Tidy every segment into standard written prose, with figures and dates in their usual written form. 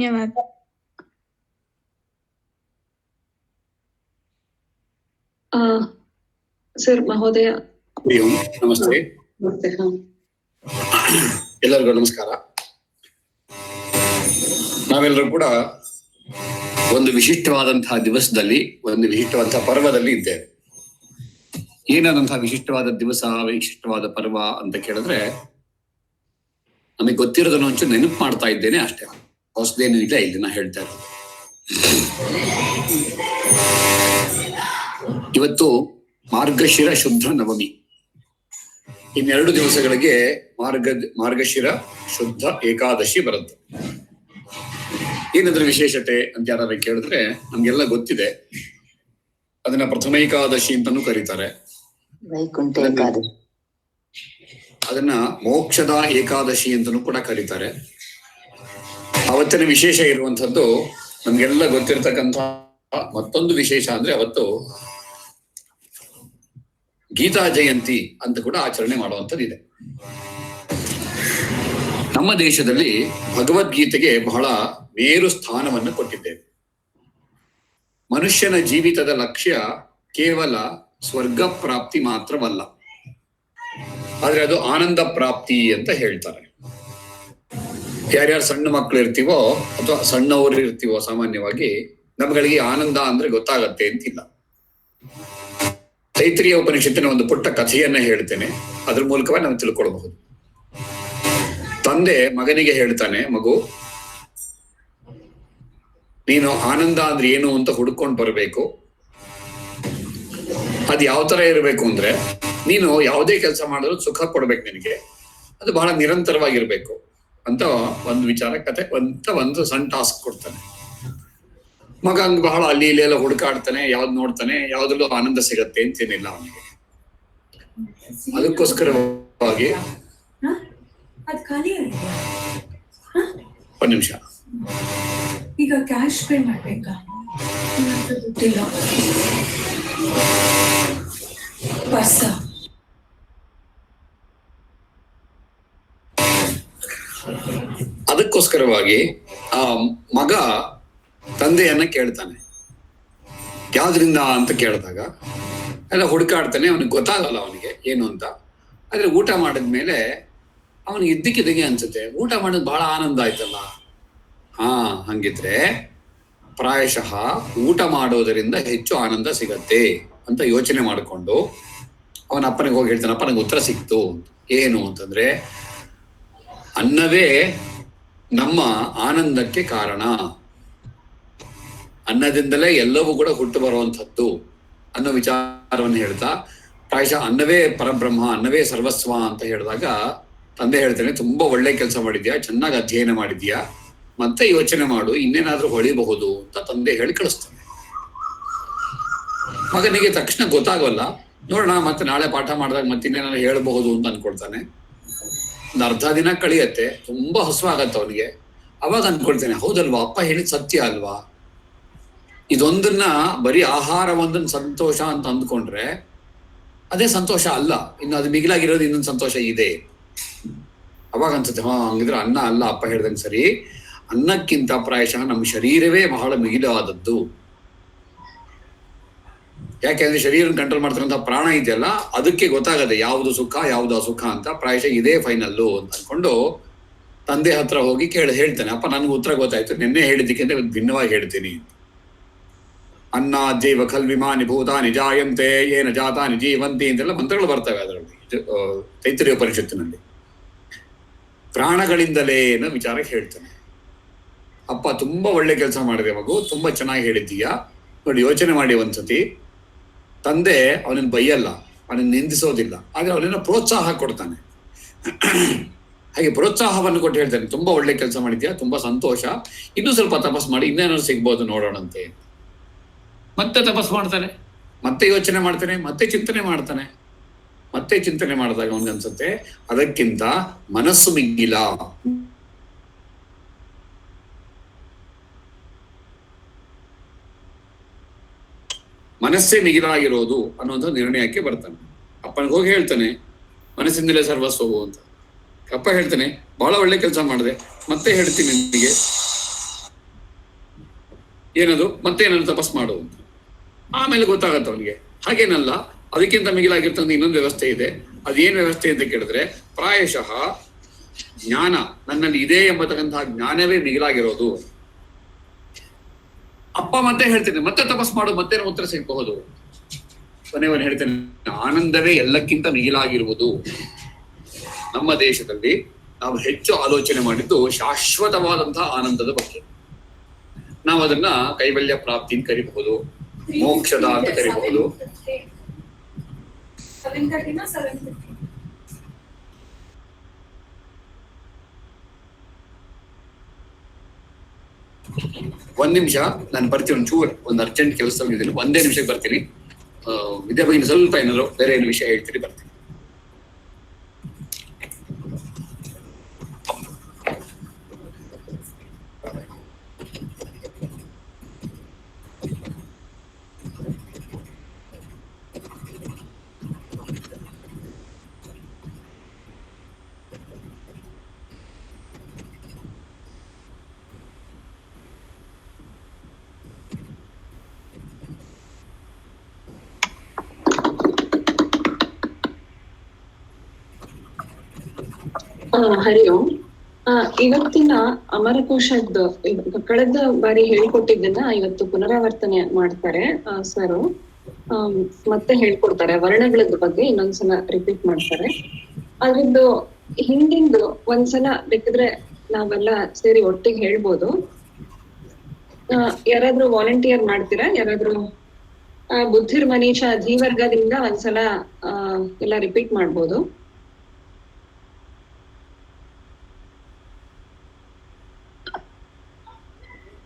धन्यवाद। सर महोदय ನಮಸ್ತೆ. ಎಲ್ಲರಿಗೂ ನಮಸ್ಕಾರ. ನಾವೆಲ್ಲರೂ ಕೂಡ ಒಂದು ವಿಶಿಷ್ಟವಾದಂತಹ ದಿವಸದಲ್ಲಿ, ಒಂದು ವಿಶಿಷ್ಟವಾದಂತಹ ಪರ್ವದಲ್ಲಿ ಇದ್ದೇವೆ. ಏನಾದಂತಹ ವಿಶಿಷ್ಟವಾದ ದಿವಸ, ವಿಶಿಷ್ಟವಾದ ಪರ್ವ ಅಂತ ಕೇಳಿದ್ರೆ ನಮಗೆ ಗೊತ್ತಿರೋದನ್ನ ಒಂಚೂರು ನೆನಪು ಮಾಡ್ತಾ ಇದ್ದೇನೆ ಅಷ್ಟೇ, ಹೊಸದೇನು ಇಲ್ಲ ಇಲ್ಲಿ ನಾ ಹೇಳ್ತಾ ಇರೋದು. ಇವತ್ತು ಮಾರ್ಗಶಿರ ಶುದ್ಧ ನವಮಿ. ಇನ್ನೆರಡು ದಿವಸಗಳಿಗೆ ಮಾರ್ಗಶಿರ ಶುದ್ಧ ಏಕಾದಶಿ ಬರುತ್ತೆ. ಏನಂದ್ರೆ ವಿಶೇಷತೆ ಅಂತ ಯಾರು ಕೇಳಿದ್ರೆ ನಮ್ಗೆಲ್ಲ ಗೊತ್ತಿದೆ. ಅದನ್ನ ಪ್ರಥಮ ಏಕಾದಶಿ ಅಂತಾನೂ ಕರೀತಾರೆ, ವೈಕುಂಠ ಏಕಾದಶಿ. ಅದನ್ನ ಮೋಕ್ಷದ ಏಕಾದಶಿ ಅಂತಾನೂ ಕೂಡ ಕರೀತಾರೆ. ಅವತ್ತಿನ ವಿಶೇಷ ಇರುವಂತದ್ದು ನಮ್ಗೆಲ್ಲ ಗೊತ್ತಿರತಕ್ಕಂಥ ಮತ್ತೊಂದು ವಿಶೇಷ ಅಂದ್ರೆ ಅವತ್ತು ಗೀತಾ ಜಯಂತಿ ಅಂತ ಕೂಡ ಆಚರಣೆ ಮಾಡುವಂಥದ್ದಿದೆ. ನಮ್ಮ ದೇಶದಲ್ಲಿ ಭಗವದ್ಗೀತೆಗೆ ಬಹಳ ಮೇರು ಸ್ಥಾನವನ್ನು ಕೊಟ್ಟಿದ್ದೇವೆ. ಮನುಷ್ಯನ ಜೀವಿತದ ಲಕ್ಷ್ಯ ಕೇವಲ ಸ್ವರ್ಗ ಪ್ರಾಪ್ತಿ ಮಾತ್ರವಲ್ಲ, ಆದ್ರೆ ಅದು ಆನಂದ ಪ್ರಾಪ್ತಿ ಅಂತ ಹೇಳ್ತಾರೆ. ಯಾರ್ಯಾರು ಸಣ್ಣ ಮಕ್ಕಳು ಇರ್ತೀವೋ ಅಥವಾ ಸಣ್ಣವರು ಇರ್ತೀವೋ ಸಾಮಾನ್ಯವಾಗಿ ನಮ್ಗಳಿಗೆ ಆನಂದ ಅಂದ್ರೆ ಗೊತ್ತಾಗತ್ತೆ ಅಂತಿಲ್ಲ. ತೈತ್ರಿಯ ಉಪನಿಷತ್ತಿನ ಒಂದು ಪುಟ್ಟ ಕಥೆಯನ್ನ ಹೇಳ್ತೇನೆ, ಅದ್ರ ಮೂಲಕವಾಗಿ ನಾವು ತಿಳ್ಕೊಳ್ಬಹುದು. ತಂದೆ ಮಗನಿಗೆ ಹೇಳ್ತಾನೆ, ಮಗು ನೀನು ಆನಂದ ಅಂದ್ರೆ ಏನು ಅಂತ ಹುಡ್ಕೊಂಡು ಬರಬೇಕು. ಅದು ಯಾವ ತರ ಇರಬೇಕು ಅಂದ್ರೆ ನೀನು ಯಾವುದೇ ಕೆಲಸ ಮಾಡಿದ್ರು ಸುಖ ಕೊಡ್ಬೇಕು ನಿನಗೆ, ಅದು ಬಹಳ ನಿರಂತರವಾಗಿರ್ಬೇಕು ಅಂತ ಒಂದು ವಿಚಾರ ಕತೆ ಅಂತ ಒಂದು ಸಣ್ಣ ಟಾಸ್ಕ್ ಕೊಡ್ತಾನೆ. ಮಗ ಹಂಗ ಬಹಳ ಅಲ್ಲಿ ಇಲ್ಲಿ ಎಲ್ಲ ಹುಡುಕಾಡ್ತಾನೆ, ಯಾವ್ದು ನೋಡ್ತಾನೆ, ಯಾವ್ದ್ರಲ್ಲೂ ಆನಂದ ಸಿಗತ್ತೆ ಅಂತೇನಿಲ್ಲ ಅವನಿಗೆ. ಅದಕ್ಕೋಸ್ಕರವಾಗಿ ಒಂದ್ ನಿಮಿಷ, ಈಗ ಕ್ಯಾಶ್ ಪೇ ಮಾಡ್ಬೇಕಾ? ಅದಕ್ಕೋಸ್ಕರವಾಗಿ ಆ ಮಗ ತಂದೆಯನ್ನ ಕೇಳ್ತಾನೆ, ಯಾವ್ದ್ರಿಂದ ಅಂತ ಕೇಳಿದಾಗ ಎಲ್ಲ ಹುಡುಕಾಡ್ತಾನೆ. ಅವನಿಗೆ ಗೊತ್ತಾಗಲ್ಲ ಅವನಿಗೆ ಏನು ಅಂತ. ಆದ್ರೆ ಊಟ ಮಾಡಿದ್ಮೇಲೆ ಅವನಿಗೆ ಇದ್ದಕ್ಕಿದ್ದಗೆ ಅನ್ಸುತ್ತೆ, ಊಟ ಮಾಡೋದು ಬಹಳ ಆನಂದ ಆಯ್ತಲ್ಲ. ಹಂಗಿದ್ರೆ ಪ್ರಾಯಶಃ ಊಟ ಮಾಡೋದರಿಂದ ಹೆಚ್ಚು ಆನಂದ ಸಿಗತ್ತೆ ಅಂತ ಯೋಚನೆ ಮಾಡಿಕೊಂಡು ಅವನ ಅಪ್ಪನಿಗೆ ಹೋಗಿ ಹೇಳ್ತಾನೆ, ಅಪ್ಪ ನಂಗೆ ಉತ್ತರ ಸಿಕ್ತು. ಏನು ಅಂತಂದ್ರೆ ಅನ್ನವೇ ನಮ್ಮ ಆನಂದಕ್ಕೆ ಕಾರಣ, ಅನ್ನದಿಂದಲೇ ಎಲ್ಲವೂ ಕೂಡ ಹುಟ್ಟು ಬರುವಂಥದ್ದು ಅನ್ನೋ ವಿಚಾರವನ್ನು ಹೇಳ್ತಾ, ಪ್ರಾಯಶಃ ಅನ್ನವೇ ಪರಬ್ರಹ್ಮ, ಅನ್ನವೇ ಸರ್ವಸ್ವ ಅಂತ ಹೇಳಿದಾಗ ತಂದೆ ಹೇಳ್ತಾನೆ, ತುಂಬಾ ಒಳ್ಳೆ ಕೆಲಸ ಮಾಡಿದ್ಯಾ, ಚೆನ್ನಾಗಿ ಅಧ್ಯಯನ ಮಾಡಿದ್ಯಾ, ಮತ್ತೆ ಯೋಚನೆ ಮಾಡು, ಇನ್ನೇನಾದ್ರೂ ಹೊಳಿಬಹುದು ಅಂತ ತಂದೆ ಹೇಳಿ ಕಳಿಸ್ತಾನೆ. ಮಗನಿಗೆ ತಕ್ಷಣ ಗೊತ್ತಾಗಲ್ಲ, ನೋಡೋಣ ಮತ್ತೆ ನಾಳೆ ಪಾಠ ಮಾಡಿದಾಗ ಮತ್ತೆ ಇನ್ನೇನಾದ್ರು ಹೇಳಬಹುದು ಅಂತ ಅನ್ಕೊಳ್ತಾನೆ. ಒಂದು ಅರ್ಧ ದಿನ ಕಳಿಯತ್ತೆ, ತುಂಬಾ ಹಸುವಾಗತ್ತೆ ಅವನಿಗೆ. ಅವಾಗ ಅನ್ಕೊಳ್ತೇನೆ, ಹೌದಲ್ವಾ ಅಪ್ಪ ಹೇಳಿದ್ ಸತ್ಯ ಅಲ್ವಾ, ಇದೊಂದನ್ನ ಬರೀ ಆಹಾರ ಒಂದನ್ನ ಸಂತೋಷ ಅಂತ ಅಂದ್ಕೊಂಡ್ರೆ ಅದೇ ಸಂತೋಷ ಅಲ್ಲ, ಇನ್ನು ಅದು ಮಿಗಿಲಾಗಿರೋದು ಇನ್ನೊಂದು ಸಂತೋಷ ಇದೆ. ಅವಾಗ ಅನ್ಸುತ್ತೆ, ಹಂಗಿದ್ರೆ ಅನ್ನ ಅಲ್ಲ ಅಪ್ಪ ಹೇಳ್ದಂಗೆ ಸರಿ, ಅನ್ನಕ್ಕಿಂತ ಪ್ರಾಯಶಃ ನಮ್ಮ ಶರೀರವೇ ಬಹಳ ಮಿಗಿಲಾದದ್ದು. ಯಾಕೆಂದ್ರೆ ಶರೀರ ಕಂಟ್ರೋಲ್ ಮಾಡ್ತಾರಂತ ಪ್ರಾಣ ಇದೆಯಲ್ಲ, ಅದಕ್ಕೆ ಗೊತ್ತಾಗದೆ ಯಾವುದು ಸುಖ ಯಾವುದು ಅಸುಖ ಅಂತ. ಪ್ರಾಯಶಃ ಇದೇ ಫೈನಲ್ಲು ಅಂತ ಅನ್ಕೊಂಡು ತಂದೆ ಹತ್ರ ಹೋಗಿ ಹೇಳ್ತಾನೆ, ಅಪ್ಪ ನನ್ಗೆ ಉತ್ತರ ಗೊತ್ತಾಯ್ತು, ನಿನ್ನೆ ಹೇಳಿದ್ದಕ್ಕಿಂತ ಭಿನ್ನವಾಗಿ ಹೇಳ್ತೀನಿ. ಅನ್ನ ಜೈವ ಖಲ್ವಿಮಾನಿ ಭೂತಾನಿ ಜಾಯಂತೆ ಏನ ಜಾತಾನಿ ಜೀವಂತಿ ಅಂತೆಲ್ಲ ಮಂತ್ರಗಳು ಬರ್ತವೆ ಅದರಲ್ಲಿ, ತೈತ್ರಿಯ ಉಪನಿಷತ್ತಿನಲ್ಲಿ. ಪ್ರಾಣಗಳಿಂದಲೇ ಅನ್ನೋ ವಿಚಾರಕ್ಕೆ ಹೇಳ್ತಾನೆ. ಅಪ್ಪ ತುಂಬಾ ಒಳ್ಳೆ ಕೆಲಸ ಮಾಡಿದೆ ಮಗು, ತುಂಬಾ ಚೆನ್ನಾಗಿ ಹೇಳಿದ್ದೀಯಾ, ನೋಡಿ ಯೋಚನೆ ಮಾಡಿ ಒಂದ್ಸತಿ. ತಂದೆ ಅವನನ್ನ ಬೈಯಲ್ಲ, ಅವನನ್ನ ನಿಂದಿಸೋದಿಲ್ಲ, ಆದ್ರೆ ಅವನನ್ನ ಪ್ರೋತ್ಸಾಹ ಕೊಡ್ತಾನೆ. ಹಾಗೆ ಪ್ರೋತ್ಸಾಹವನ್ನು ಕೊಟ್ಟು ಹೇಳ್ತಾನೆ, ತುಂಬಾ ಒಳ್ಳೆ ಕೆಲಸ ಮಾಡಿದ್ಯಾ, ತುಂಬಾ ಸಂತೋಷ, ಇನ್ನೂ ಸ್ವಲ್ಪ ತಪಸ್ ಮಾಡಿ, ಇನ್ನೇನಾದ್ರು ಸಿಗ್ಬೋದು ನೋಡೋಣಂತೆ. ಮತ್ತೆ ತಪಸ್ ಮಾಡ್ತಾನೆ, ಮತ್ತೆ ಯೋಚನೆ ಮಾಡ್ತಾನೆ, ಮತ್ತೆ ಚಿಂತನೆ ಮಾಡ್ತಾನೆ. ಮತ್ತೆ ಚಿಂತನೆ ಮಾಡಿದಾಗ ಅವನಿಗನ್ಸುತ್ತೆ, ಅದಕ್ಕಿಂತ ಮನಸ್ಸು ಮಿಗಿಲ, ಮನಸ್ಸೇ ಮಿಗಿಲಾಗಿರೋದು ಅನ್ನುವಂಥ ನಿರ್ಣಯಕ್ಕೆ ಬರ್ತಾನೆ. ಅಪ್ಪನಿಗೆ ಹೋಗಿ ಹೇಳ್ತಾನೆ, ಮನಸ್ಸಿಂದಲೇ ಸರ್ವಸ್ವವು ಅಂತ. ಅಪ್ಪ ಹೇಳ್ತಾನೆ, ಬಹಳ ಒಳ್ಳೆ ಕೆಲಸ ಮಾಡಿದೆ, ಮತ್ತೆ ಹೇಳ್ತೀನಿ ನಿನಗೆ, ಏನದು ಮತ್ತೇನಾದ್ರು ತಪಸ್ ಮಾಡು ಅಂತ. ಆಮೇಲೆ ಗೊತ್ತಾಗತ್ತೆ ಅವನಿಗೆ. ಹಾಗೇನಲ್ಲ, ಅದಕ್ಕಿಂತ ಮಿಗಿಲಾಗಿರ್ತಂತ ಇನ್ನೊಂದು ವ್ಯವಸ್ಥೆ ಇದೆ. ಅದೇನ್ ವ್ಯವಸ್ಥೆ ಅಂತ ಕೇಳಿದ್ರೆ, ಪ್ರಾಯಶಃ ಜ್ಞಾನ ನನ್ನಲ್ಲಿ ಇದೆ ಎಂಬತಕ್ಕಂತಹ ಜ್ಞಾನವೇ ಮಿಗಿಲಾಗಿರೋದು. ಅಪ್ಪ ಮತ್ತೆ ಹೇಳ್ತೇನೆ, ಮತ್ತೆ ತಪಸ್ ಮಾಡು, ಮತ್ತೇನೋ ಉತ್ತರ ಸಿಗಬಹುದು. ಕೊನೆಯವನು ಹೇಳ್ತೇನೆ, ಆನಂದವೇ ಎಲ್ಲಕ್ಕಿಂತ ಮಿಗಿಲಾಗಿರುವುದು. ನಮ್ಮ ದೇಶದಲ್ಲಿ ನಾವು ಹೆಚ್ಚು ಆಲೋಚನೆ ಮಾಡಿದ್ದು ಶಾಶ್ವತವಾದಂತಹ ಆನಂದದ ಬಗ್ಗೆ. ನಾವು ಅದನ್ನ ಕೈವಲ್ಯ ಪ್ರಾಪ್ತಿ ಅಂತ ಕರಿಬಹುದು, ಮೋಕ್ಷದ ಅಂತ ಕರಿಬಹುದು. ಒಂದ್ ನಿಮಿಷ ನಾನು ಬರ್ತೀನಿ, ಒಂದು ಅರ್ಜೆಂಟ್ ಕೆಲಸದಲ್ಲಿ ಇದ್ದೀನಿ, ಒಂದೇ ನಿಮಿಷಕ್ಕೆ ಬರ್ತೀನಿ. ಇದೇ ಬಗ್ಗೆ ಸ್ವಲ್ಪ ಏನಾದ್ರು ಬೇರೆ ಏನು ವಿಷಯ ಹೇಳ್ತೀನಿ, ಬರ್ತೀನಿ. ಹರಿ ಓಂ. ಇವತ್ತಿನ ಅಮರಕೋಶದ ಕಳೆದ ಬಾರಿ ಹೇಳ್ಕೊಟ್ಟಿದ್ದನ್ನ ಇವತ್ತು ಪುನರಾವರ್ತನೆ ಮಾಡ್ತಾರೆ ಸರ್. ಮತ್ತೆ ಹೇಳ್ಕೊಡ್ತಾರೆ. ವರ್ಣಗಳದ ಬಗ್ಗೆ ಇನ್ನೊಂದ್ಸಲ ರಿಪೀಟ್ ಮಾಡ್ತಾರೆ. ಅದ್ರದ್ದು ಹಿಂದಿಂದು ಒಂದ್ಸಲ ಬೇಕಿದ್ರೆ ನಾವೆಲ್ಲ ಸೇರಿ ಒಟ್ಟಿಗೆ ಹೇಳ್ಬೋದು. ಯಾರಾದ್ರೂ ವಾಲಂಟಿಯರ್ ಮಾಡ್ತೀರಾ? ಯಾರಾದ್ರೂ ಬುದ್ಧಿರ್ ಮನೀಷಾ ಧೀವರ್ಗದಿಂದ ಒಂದ್ಸಲ ಎಲ್ಲ ರಿಪೀಟ್ ಮಾಡ್ಬೋದು.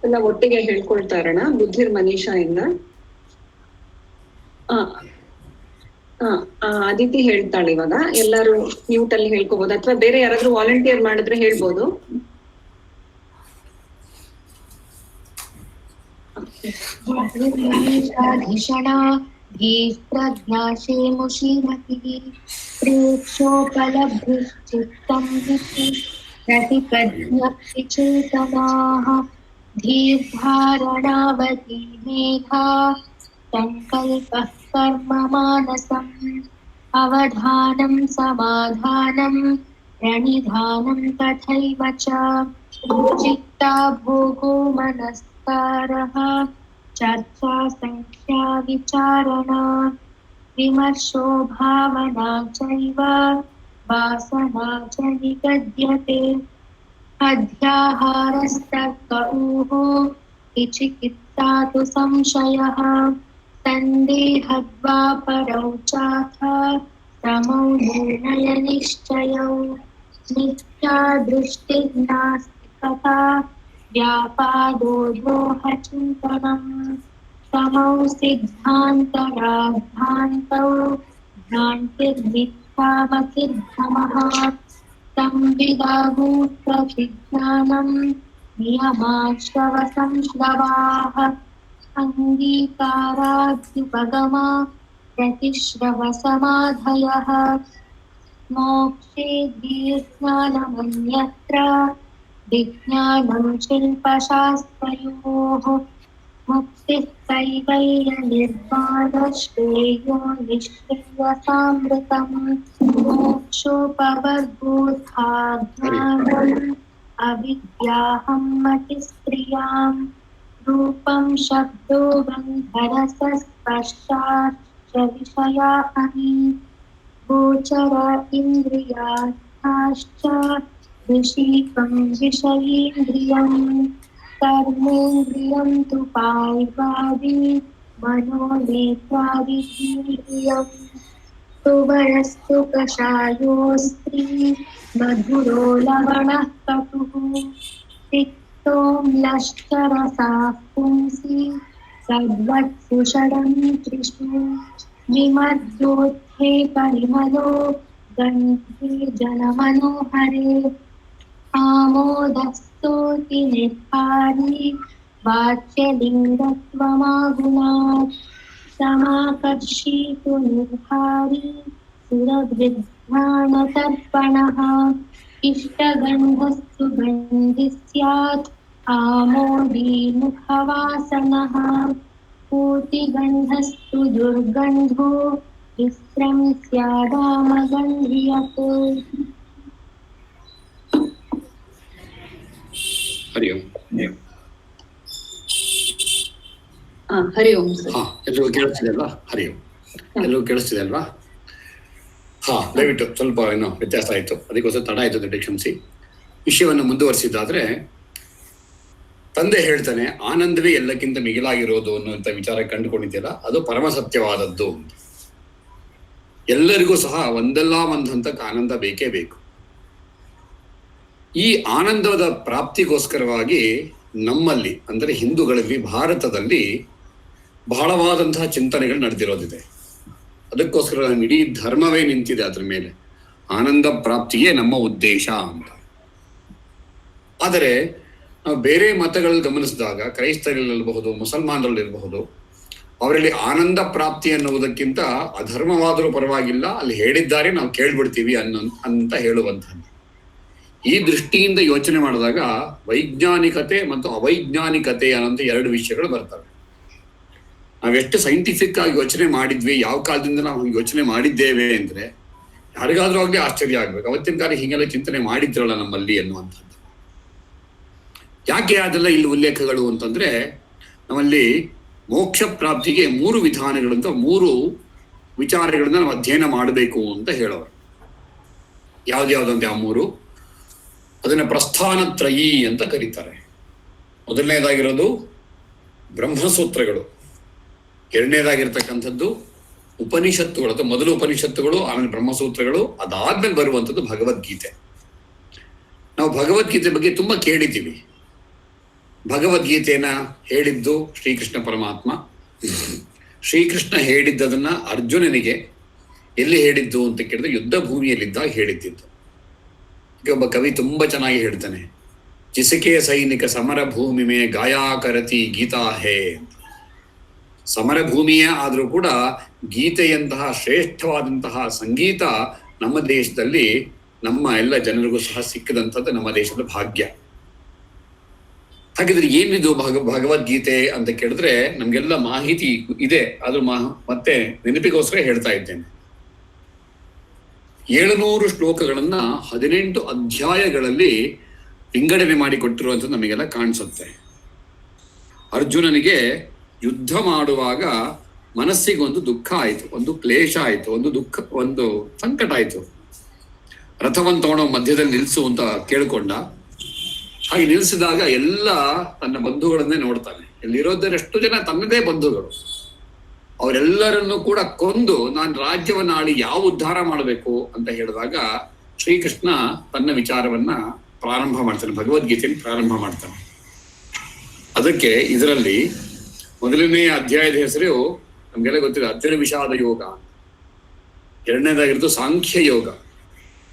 ಎಲ್ಲ ಒಟ್ಟಿಗೆ ಹೇಳ್ಕೊಳ್ತಾ ಇರೋಣ. ಬುದ್ಧಿರ್ ಮನೀಷಾ ಇಂದ ಅದಿತಿ ಹೇಳ್ತಾಳೆ ಇವಾಗ. ಎಲ್ಲಾರು ಮ್ಯೂಟ್ ಅಲ್ಲಿ ಹೇಳ್ಕೋಬಹುದು, ಅಥವಾ ಬೇರೆ ಯಾರಾದ್ರೂ ವಾಲಂಟಿಯರ್ ಮಾಡಿದ್ರೆ ಹೇಳ್ಬೋದು. धीर्धारणावती मेधा संकल्पः कर्म मानसम् अवधानं समाधानं प्रणिधानं तथैव च चित्ता भोगो मनस्कारः चर्चा संख्या विचारणा विमर्शो भावना चैव वासना च निगद्यते अध्याहारस्तर्कऊः विचिकित्सा तु संशयः सन्देहद्वापरौ चाथ समौ निर्णयनिश्चयौ मिथ्या दृष्टिर्नास्तिकता व्यापादो द्रोहचिन्तनम् समौ सिद्धान्तराद्धान्तौ भ्रान्तिर्मिथ्यावसिद्धमः संविदाभूतविज्ञानं नियमाश्रवसंश्रवाः अङ्गीकाराद्युपगमा प्रतिश्रवसमाधयः मोक्षे धीर्ज्ञानमन्यत्र विज्ञानं शिल्पशास्त्रयोः मुक्तिः कैवल्यनिर्वाणश्रेयो निश्चयसामृतम् मोक्षोपवर्गोऽर्थाज्ञानम् अविद्याहं मतिस्त्रियां रूपं शब्दो गन्धरसस्पर्शाश्च विषया अमी गोचर इन्द्रियार्थाश्च विषीकं विषयीन्द्रियम् कर्मेन्द्रियं तु पायिवादि मनो नेत्रादिन्द्रियम् सुवरस्तु कषायोस्त्री मधुरो लवणः कटुः तिक्तोऽम्लश्चरसाः पुंसि सद्वत्सु षडं त्रिषु विमर्द्योत्थे परिमलो गन्धे जनमनोहरे आमोदस्तोति निर्भारी वाच्यलिङ्गत्वमागुणात् समाकर्षीतु निर्भारी सुरभृद्घ्राणतर्पणः इष्टगन्धस्तु गन्धि स्यात् आमोदी मुखवासनः पूतिगन्धस्तु दुर्गन्धो विस्रं स्यादामगन्धियत् ಹರಿ ಓಂ. ಹರಿ ಓಂ ಸರ್. ಎಲ್ರಿಗೂ ಕೇಳಿಸ್ತಿದೆ ಅಲ್ವಾ? ಹರಿ ಓಂ. ಎಲ್ರಿಗೂ ಕೇಳಿಸ್ತಿದೆ ಅಲ್ವಾ? ದಯವಿಟ್ಟು ಸ್ವಲ್ಪ ಏನೋ ವ್ಯತ್ಯಾಸ ಆಯ್ತು, ಅದಕ್ಕೋಸ್ಕರ ತಡ ಆಯ್ತು, ದೊಡ್ಡ ಕ್ಷಮಿಸಿ. ವಿಷಯವನ್ನು ಮುಂದುವರಿಸಿದ್ದಾದ್ರೆ, ತಂದೆ ಹೇಳ್ತಾನೆ ಆನಂದವೇ ಎಲ್ಲಕ್ಕಿಂತ ಮಿಗಿಲಾಗಿರೋದು ಅನ್ನುವಂಥ ವಿಚಾರ ಕಂಡುಕೊಂಡಿದ್ದೀರಾ, ಅದು ಪರಮ ಸತ್ಯವಾದದ್ದು. ಎಲ್ಲರಿಗೂ ಸಹ ಒಂದಲ್ಲ ಒಂದು ಹಂತಕ್ಕೆ ಆನಂದ ಬೇಕೇ ಬೇಕು. ಈ ಆನಂದದ ಪ್ರಾಪ್ತಿಗೋಸ್ಕರವಾಗಿ ನಮ್ಮಲ್ಲಿ ಅಂದರೆ ಹಿಂದೂಗಳಲ್ಲಿ, ಭಾರತದಲ್ಲಿ ಬಹಳವಾದಂತಹ ಚಿಂತನೆಗಳು ನಡೆದಿರೋದಿದೆ. ಅದಕ್ಕೋಸ್ಕರ ಇಡೀ ಧರ್ಮವೇ ನಿಂತಿದೆ ಅದ್ರ ಮೇಲೆ, ಆನಂದ ಪ್ರಾಪ್ತಿಯೇ ನಮ್ಮ ಉದ್ದೇಶ ಅಂತ. ಆದರೆ ನಾವು ಬೇರೆ ಮತಗಳಲ್ಲಿ ಗಮನಿಸಿದಾಗ, ಕ್ರೈಸ್ತರಲ್ಲಿರಬಹುದು, ಮುಸಲ್ಮಾನರಲ್ಲಿರಬಹುದು, ಅವರಲ್ಲಿ ಆನಂದ ಪ್ರಾಪ್ತಿ ಅನ್ನುವುದಕ್ಕಿಂತ ಅಧರ್ಮವಾದರೂ ಪರವಾಗಿಲ್ಲ, ಅಲ್ಲಿ ಹೇಳಿದ್ದಾರೆ ನಾವು ಕೇಳ್ಬಿಡ್ತೀವಿ ಅಂತ ಹೇಳುವಂಥದ್ದು. ಈ ದೃಷ್ಟಿಯಿಂದ ಯೋಚನೆ ಮಾಡಿದಾಗ ವೈಜ್ಞಾನಿಕತೆ ಮತ್ತು ಅವೈಜ್ಞಾನಿಕತೆ ಅನ್ನೋಂಥ ಎರಡು ವಿಷಯಗಳು ಬರ್ತವೆ. ನಾವೆಷ್ಟು ಸೈಂಟಿಫಿಕ್ ಆಗಿ ಯೋಚನೆ ಮಾಡಿದ್ವಿ, ಯಾವ ಕಾಲದಿಂದ ನಾವು ಯೋಚನೆ ಮಾಡಿದ್ದೇವೆ ಅಂದ್ರೆ ಯಾರಿಗಾದ್ರೂ ಆಗ್ಲಿ ಆಶ್ಚರ್ಯ ಆಗ್ಬೇಕು, ಅವತ್ತಿನ ಕಾಲ ಹೀಗೆಲ್ಲ ಚಿಂತನೆ ಮಾಡಿದ್ರಲ್ಲ ನಮ್ಮಲ್ಲಿ ಅನ್ನುವಂಥದ್ದು. ಯಾಕೆ ಅದೆಲ್ಲ ಇಲ್ಲಿ ಉಲ್ಲೇಖಗಳು ಅಂತಂದ್ರೆ, ನಮ್ಮಲ್ಲಿ ಮೋಕ್ಷ ಪ್ರಾಪ್ತಿಗೆ 3 ವಿಧಾನಗಳಂತ 3 ವಿಚಾರಗಳನ್ನ ನಾವು ಅಧ್ಯಯನ ಮಾಡಬೇಕು ಅಂತ ಹೇಳೋರು. ಯಾವ್ದ್ಯಾವ್ದಂತೆ ಆ 3? ಅದನ್ನ ಪ್ರಸ್ಥಾನತ್ರಯೀ ಅಂತ ಕರೀತಾರೆ. ಮೊದಲನೇದಾಗಿರೋದು ಬ್ರಹ್ಮಸೂತ್ರಗಳು, ಎರಡನೇದಾಗಿರ್ತಕ್ಕಂಥದ್ದು ಉಪನಿಷತ್ತುಗಳು, ಅಥವಾ ಮೊದಲು ಉಪನಿಷತ್ತುಗಳು, ಆಮೇಲೆ ಬ್ರಹ್ಮಸೂತ್ರಗಳು, ಅದಾದ್ಮೇಲೆ ಬರುವಂಥದ್ದು ಭಗವದ್ಗೀತೆ. ನಾವು ಭಗವದ್ಗೀತೆ ಬಗ್ಗೆ ತುಂಬಾ ಕೇಳಿದ್ದೀವಿ. ಭಗವದ್ಗೀತೆಯನ್ನ ಹೇಳಿದ್ದು ಶ್ರೀಕೃಷ್ಣ ಪರಮಾತ್ಮ. ಶ್ರೀಕೃಷ್ಣ ಹೇಳಿದ್ದದನ್ನ ಅರ್ಜುನನಿಗೆ ಎಲ್ಲಿ ಹೇಳಿದ್ದು ಅಂತ ಕೇಳಿದ್ರೆ ಯುದ್ಧ ಭೂಮಿಯಲ್ಲಿದ್ದಾಗ ಹೇಳಿದ್ದಿದ್ದು. ಈಗ ಒಬ್ಬ ಕವಿ ತುಂಬಾ ಚೆನ್ನಾಗಿ ಹೇಳ್ತಾನೆ, ಜಿಸಕೆ ಸೈನಿಕ ಸಮರ ಭೂಮಿ ಮೇ ಗಾಯಾ ಕರತಿ ಗೀತಾ ಹೇ ಅಂತ. ಸಮರ ಭೂಮಿಯೇ ಆದರೂ ಕೂಡ ಗೀತೆಯಂತಹ ಶ್ರೇಷ್ಠವಾದಂತಹ ಸಂಗೀತ ನಮ್ಮ ದೇಶದಲ್ಲಿ ನಮ್ಮ ಎಲ್ಲ ಜನರಿಗೂ ಸಹ ಸಿಕ್ಕದಂಥದ್ದು ನಮ್ಮ ದೇಶದ ಭಾಗ್ಯ. ಹಾಗಿದ್ರೆ ಏನಿದು ಭಗವದ್ಗೀತೆ ಅಂತ ಕೇಳಿದ್ರೆ ನಮ್ಗೆಲ್ಲ ಮಾಹಿತಿ ಇದೆ, ಆದ್ರೂ ಮತ್ತೆ ನೆನಪಿಗೋಸ್ಕರ ಹೇಳ್ತಾ ಇದ್ದೇನೆ. 700 ಶ್ಲೋಕಗಳನ್ನ 18 ಅಧ್ಯಾಯಗಳಲ್ಲಿ ವಿಂಗಡಣೆ ಮಾಡಿ ಕೊಟ್ಟಿರುವಂಥದ್ದು ನಮಗೆಲ್ಲ ಕಾಣಿಸುತ್ತೆ. ಅರ್ಜುನನಿಗೆ ಯುದ್ಧ ಮಾಡುವಾಗ ಮನಸ್ಸಿಗೆ ಒಂದು ದುಃಖ ಆಯ್ತು, ಒಂದು ಕ್ಲೇಶ ಆಯ್ತು, ಒಂದು ಸಂಕಟ ಆಯ್ತು. ರಥವನ್ನು ತಗೊಂಡು ಮಧ್ಯದಲ್ಲಿ ನಿಲ್ಸು ಅಂತ ಕೇಳ್ಕೊಂಡ. ಹಾಗೆ ನಿಲ್ಸಿದಾಗ ಎಲ್ಲ ತನ್ನ ಬಂಧುಗಳನ್ನೇ ನೋಡ್ತಾನೆ. ಇಲ್ಲಿರೋದರೆಷ್ಟು ಜನ ತನ್ನದೇ ಬಂಧುಗಳು, ಅವರೆಲ್ಲರನ್ನು ಕೂಡ ಕೊಂದು ನಾನು ರಾಜ್ಯವನ್ನ ಆಳಿ ಯಾವ ಉದ್ಧಾರ ಮಾಡಬೇಕು ಅಂತ ಹೇಳಿದಾಗ ಶ್ರೀಕೃಷ್ಣ ತನ್ನ ವಿಚಾರವನ್ನ ಪ್ರಾರಂಭ ಮಾಡ್ತಾನೆ, ಭಗವದ್ಗೀತೆಯನ್ನು ಪ್ರಾರಂಭ ಮಾಡ್ತಾನೆ. ಅದಕ್ಕೆ ಇದರಲ್ಲಿ ಮೊದಲನೇ ಅಧ್ಯಾಯದ ಹೆಸರು ನಮ್ಗೆಲ್ಲ ಗೊತ್ತಿದೆ, ಅರ್ಜುನ ವಿಷಾದ ಯೋಗ. ಎರಡನೇದಾಗಿರೋದು ಸಾಂಖ್ಯ ಯೋಗ,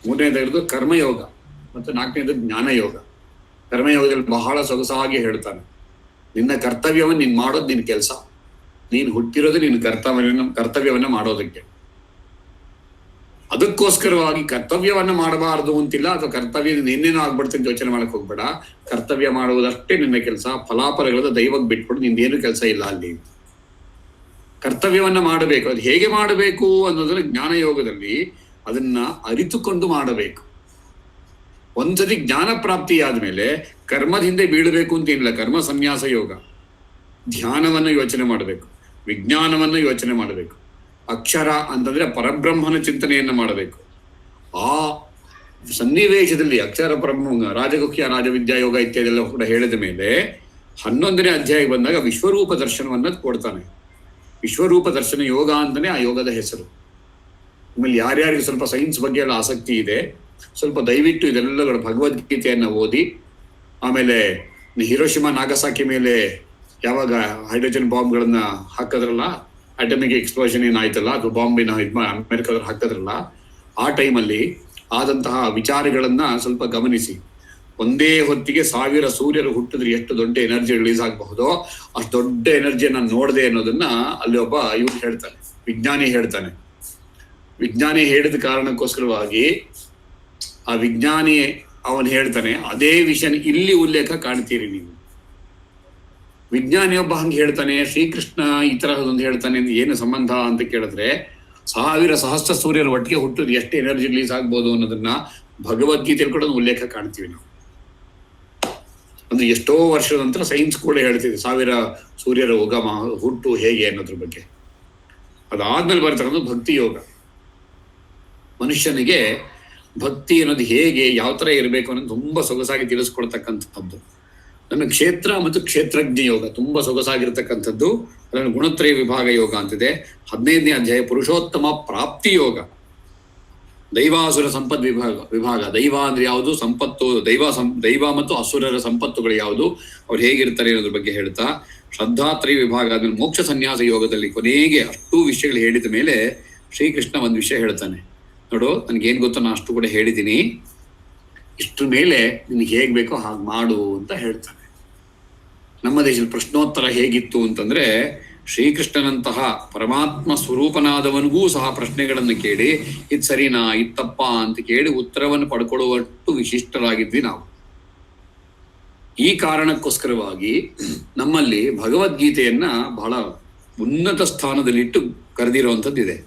ಮೂರನೇದಾಗಿರೋದು ಕರ್ಮಯೋಗ, ಮತ್ತು ನಾಲ್ಕನೇದು ಜ್ಞಾನ ಯೋಗ. ಕರ್ಮಯೋಗದಲ್ಲಿ ಬಹಳ ಸೊಗಸಾಗಿ ಹೇಳ್ತಾನೆ, ನಿನ್ನ ಕರ್ತವ್ಯವನ್ನು ನೀನ್ ಮಾಡೋದು ನಿನ್ ಕೆಲಸ, ನೀನು ಹುಟ್ಟಿರೋದು ನಿನ್ನ ಕರ್ತವ್ಯವನ್ನ ಮಾಡೋದಕ್ಕೆ. ಅದಕ್ಕೋಸ್ಕರವಾಗಿ ಕರ್ತವ್ಯವನ್ನ ಮಾಡಬಾರದು ಅಂತಿಲ್ಲ, ಅಥವಾ ಕರ್ತವ್ಯದಿಂದ ಏನೇನೋ ಆಗ್ಬಿಡ್ತೀನಿ ಯೋಚನೆ ಮಾಡಕ್ ಹೋಗ್ಬೇಡ. ಕರ್ತವ್ಯ ಮಾಡುವುದಷ್ಟೇ ನಿನ್ನ ಕೆಲಸ, ಫಲಾಫಲಗಳನ್ನ ದೈವಕ್ಕೆ ಬಿಟ್ಬಿಟ್ಟು ನಿಂದೇನು ಕೆಲಸ ಇಲ್ಲ ಅಲ್ಲಿ. ಕರ್ತವ್ಯವನ್ನ ಮಾಡಬೇಕು. ಅದು ಹೇಗೆ ಮಾಡಬೇಕು ಅನ್ನೋದ್ರ ಜ್ಞಾನ ಯೋಗದಲ್ಲಿ ಅದನ್ನ ಅರಿತುಕೊಂಡು ಮಾಡಬೇಕು. ಒಂದ್ಸತಿ ಜ್ಞಾನ ಪ್ರಾಪ್ತಿ ಆದ್ಮೇಲೆ ಕರ್ಮದ ಹಿಂದೆ ಬೀಳಬೇಕು ಅಂತ ಏನಿಲ್ಲ. ಕರ್ಮ ಸನ್ಯಾಸ ಯೋಗ, ಧ್ಯಾನವನ್ನು ಯೋಚನೆ ಮಾಡಬೇಕು, ವಿಜ್ಞಾನವನ್ನು ಯೋಚನೆ ಮಾಡಬೇಕು. ಅಕ್ಷರ ಅಂತಂದ್ರೆ ಪರಬ್ರಹ್ಮನ ಚಿಂತನೆಯನ್ನ ಮಾಡಬೇಕು. ಆ ಸನ್ನಿವೇಶದಲ್ಲಿ ಅಕ್ಷರ ಪರಬ್ರಹ್ಮ, ರಾಜಗುಹ್ಯ, ರಾಜವಿದ್ಯಾ ಯೋಗ ಇತ್ಯಾದಿ ಎಲ್ಲ ಕೂಡ ಹೇಳಿದ ಮೇಲೆ 11ನೇ ಅಧ್ಯಾಯ ಬಂದಾಗ ವಿಶ್ವರೂಪ ದರ್ಶನವನ್ನ ಕೊಡ್ತಾನೆ. ವಿಶ್ವರೂಪ ದರ್ಶನ ಯೋಗ ಅಂತಾನೆ ಆ ಯೋಗದ ಹೆಸರು. ಆಮೇಲೆ ಯಾರ್ಯಾರಿಗೆ ಸ್ವಲ್ಪ ಸೈನ್ಸ್ ಬಗ್ಗೆ ಎಲ್ಲ ಆಸಕ್ತಿ ಇದೆ, ಸ್ವಲ್ಪ ದಯವಿಟ್ಟು ಇದೆಲ್ಲಗಳ ಭಗವದ್ಗೀತೆಯನ್ನ ಓದಿ. ಆಮೇಲೆ ಹಿರೋಶಿಮಾ ನಾಗಸಾಕಿ ಮೇಲೆ ಯಾವಾಗ ಹೈಡ್ರೋಜನ್ ಬಾಂಬ್ಗಳನ್ನ ಹಾಕದ್ರಲ್ಲ, ಅಟಮಿಕ್ ಎಕ್ಸ್ಪ್ಲೋಷನ್ ಏನಾಯ್ತಲ್ಲ, ಅದು ಬಾಂಬಿನ ಅಮೆರಿಕದವ್ರು ಹಾಕದ್ರಲ್ಲ, ಆ ಟೈಮಲ್ಲಿ ಆದಂತಹ ವಿಚಾರಗಳನ್ನ ಸ್ವಲ್ಪ ಗಮನಿಸಿ. ಒಂದೇ ಹೊತ್ತಿಗೆ 1000 ಸೂರ್ಯರು ಹುಟ್ಟಿದ್ರೆ ಎಷ್ಟು ದೊಡ್ಡ ಎನರ್ಜಿ ರಿಲೀಸ್ ಆಗಬಹುದೋ ಅಷ್ಟು ದೊಡ್ಡ ಎನರ್ಜಿಯನ್ನ ನೋಡದೆ ಅನ್ನೋದನ್ನ ಅಲ್ಲಿ ಒಬ್ಬ ಇವ್ರು ಹೇಳ್ತಾನೆ, ವಿಜ್ಞಾನಿ ಹೇಳ್ತಾನೆ. ವಿಜ್ಞಾನಿ ಹೇಳಿದ ಕಾರಣಕ್ಕೋಸ್ಕರವಾಗಿ ಆ ವಿಜ್ಞಾನಿ ಅವನು ಹೇಳ್ತಾನೆ, ಅದೇ ವಿಷಯ ಇಲ್ಲಿ ಉಲ್ಲೇಖ ಕಾಣ್ತೀರಿ ನೀವು. ವಿಜ್ಞಾನಿಯೊಬ್ಬ ಹಂಗೆ ಹೇಳ್ತಾನೆ, ಶ್ರೀಕೃಷ್ಣ ಈ ತರಹದೊಂದು ಹೇಳ್ತಾನೆ, ಏನು ಸಂಬಂಧ ಅಂತ ಕೇಳಿದ್ರೆ 1000 ಸಹಸ್ರ ಸೂರ್ಯರ ಒಟ್ಟಿಗೆ ಹುಟ್ಟುದು ಎಷ್ಟು ಎನರ್ಜಿ ರಿಲೀಸ್ ಆಗ್ಬೋದು ಅನ್ನೋದನ್ನ ಭಗವದ್ಗೀತೆಯಲ್ಲಿ ಕೂಡ ಒಂದು ಉಲ್ಲೇಖ ಕಾಣ್ತೀವಿ ನಾವು. ಅಂದ್ರೆ ಎಷ್ಟೋ ವರ್ಷದ ನಂತರ ಸೈನ್ಸ್ ಕೂಡ ಹೇಳ್ತಿದೆ 1000 ಸೂರ್ಯರ ಉಗಮ ಹುಟ್ಟು ಹೇಗೆ ಅನ್ನೋದ್ರ ಬಗ್ಗೆ. ಅದಾದ್ಮೇಲೆ ಬರ್ತಕ್ಕಂಥದ್ದು ಭಕ್ತಿ ಯೋಗ. ಮನುಷ್ಯನಿಗೆ ಭಕ್ತಿ ಅನ್ನೋದು ಹೇಗೆ ಯಾವ ತರ ಇರಬೇಕು ಅನ್ನೋದು ತುಂಬಾ ಸೊಗಸಾಗಿ ತಿಳಿಸ್ಕೊಡ್ತಕ್ಕಂಥದ್ದು. ನನ್ನ ಕ್ಷೇತ್ರ ಮತ್ತು ಕ್ಷೇತ್ರಜ್ಞ ಯೋಗ ತುಂಬಾ ಸೊಗಸಾಗಿರ್ತಕ್ಕಂಥದ್ದು. ಅದನ್ನು ಗುಣತ್ರಯ ವಿಭಾಗ ಯೋಗ ಅಂತಿದೆ. 15ನೇ ಅಧ್ಯಾಯ ಪುರುಷೋತ್ತಮ ಪ್ರಾಪ್ತಿ ಯೋಗ. ದೈವಾಸುರ ಸಂಪತ್ ವಿಭಾಗ. ದೈವ ಅಂದ್ರೆ ಯಾವುದು, ಸಂಪತ್ತು, ದೈವ ಮತ್ತು ಅಸುರರ ಸಂಪತ್ತುಗಳು ಯಾವುದು, ಅವ್ರು ಹೇಗಿರ್ತಾರೆ ಅನ್ನೋದ್ರ ಬಗ್ಗೆ ಹೇಳ್ತಾ, ಶ್ರದ್ಧಾತ್ರಯ ವಿಭಾಗ ಆದ್ಮೇಲೆ ಮೋಕ್ಷ ಸನ್ಯಾಸ ಯೋಗದಲ್ಲಿ ಕೊನೆಗೆ ಅಷ್ಟೂ ವಿಷಯಗಳು ಹೇಳಿದ ಮೇಲೆ ಶ್ರೀಕೃಷ್ಣ ಒಂದು ವಿಷಯ ಹೇಳ್ತಾನೆ, ನೋಡು ನನ್ಗೇನ್ ಗೊತ್ತೋ ನಾ ಅಷ್ಟು ಕೂಡ ಹೇಳಿದ್ದೀನಿ, ಇಷ್ಟ್ರ ಮೇಲೆ ನಿನ್ಗೆ ಹೇಗ್ ಬೇಕೋ ಹಾಗೆ ಮಾಡು ಅಂತ ಹೇಳ್ತಾನೆ. ನಮ್ಮ ದೇಶದ ಪ್ರಶ್ನೋತ್ತರ ಹೇಗಿತ್ತು ಅಂತಂದ್ರೆ, ಶ್ರೀಕೃಷ್ಣನಂತಹ ಪರಮಾತ್ಮ ಸ್ವರೂಪನಾದವನಿಗೂ ಸಹ ಪ್ರಶ್ನೆಗಳನ್ನು ಕೇಳಿ ಇದು ಸರಿನಾ ಇದು ತಪ್ಪಾ ಅಂತ ಕೇಳಿ ಉತ್ತರವನ್ನು ಪಡ್ಕೊಳ್ಳುವಷ್ಟು ವಿಶಿಷ್ಟರಾಗಿದ್ವಿ ನಾವು. ಈ ಕಾರಣಕ್ಕೋಸ್ಕರವಾಗಿ ನಮ್ಮಲ್ಲಿ ಭಗವದ್ಗೀತೆಯನ್ನ ಬಹಳ ಉನ್ನತ ಸ್ಥಾನದಲ್ಲಿಟ್ಟು ಕರೆದಿರುವಂಥದ್ದಿದೆ.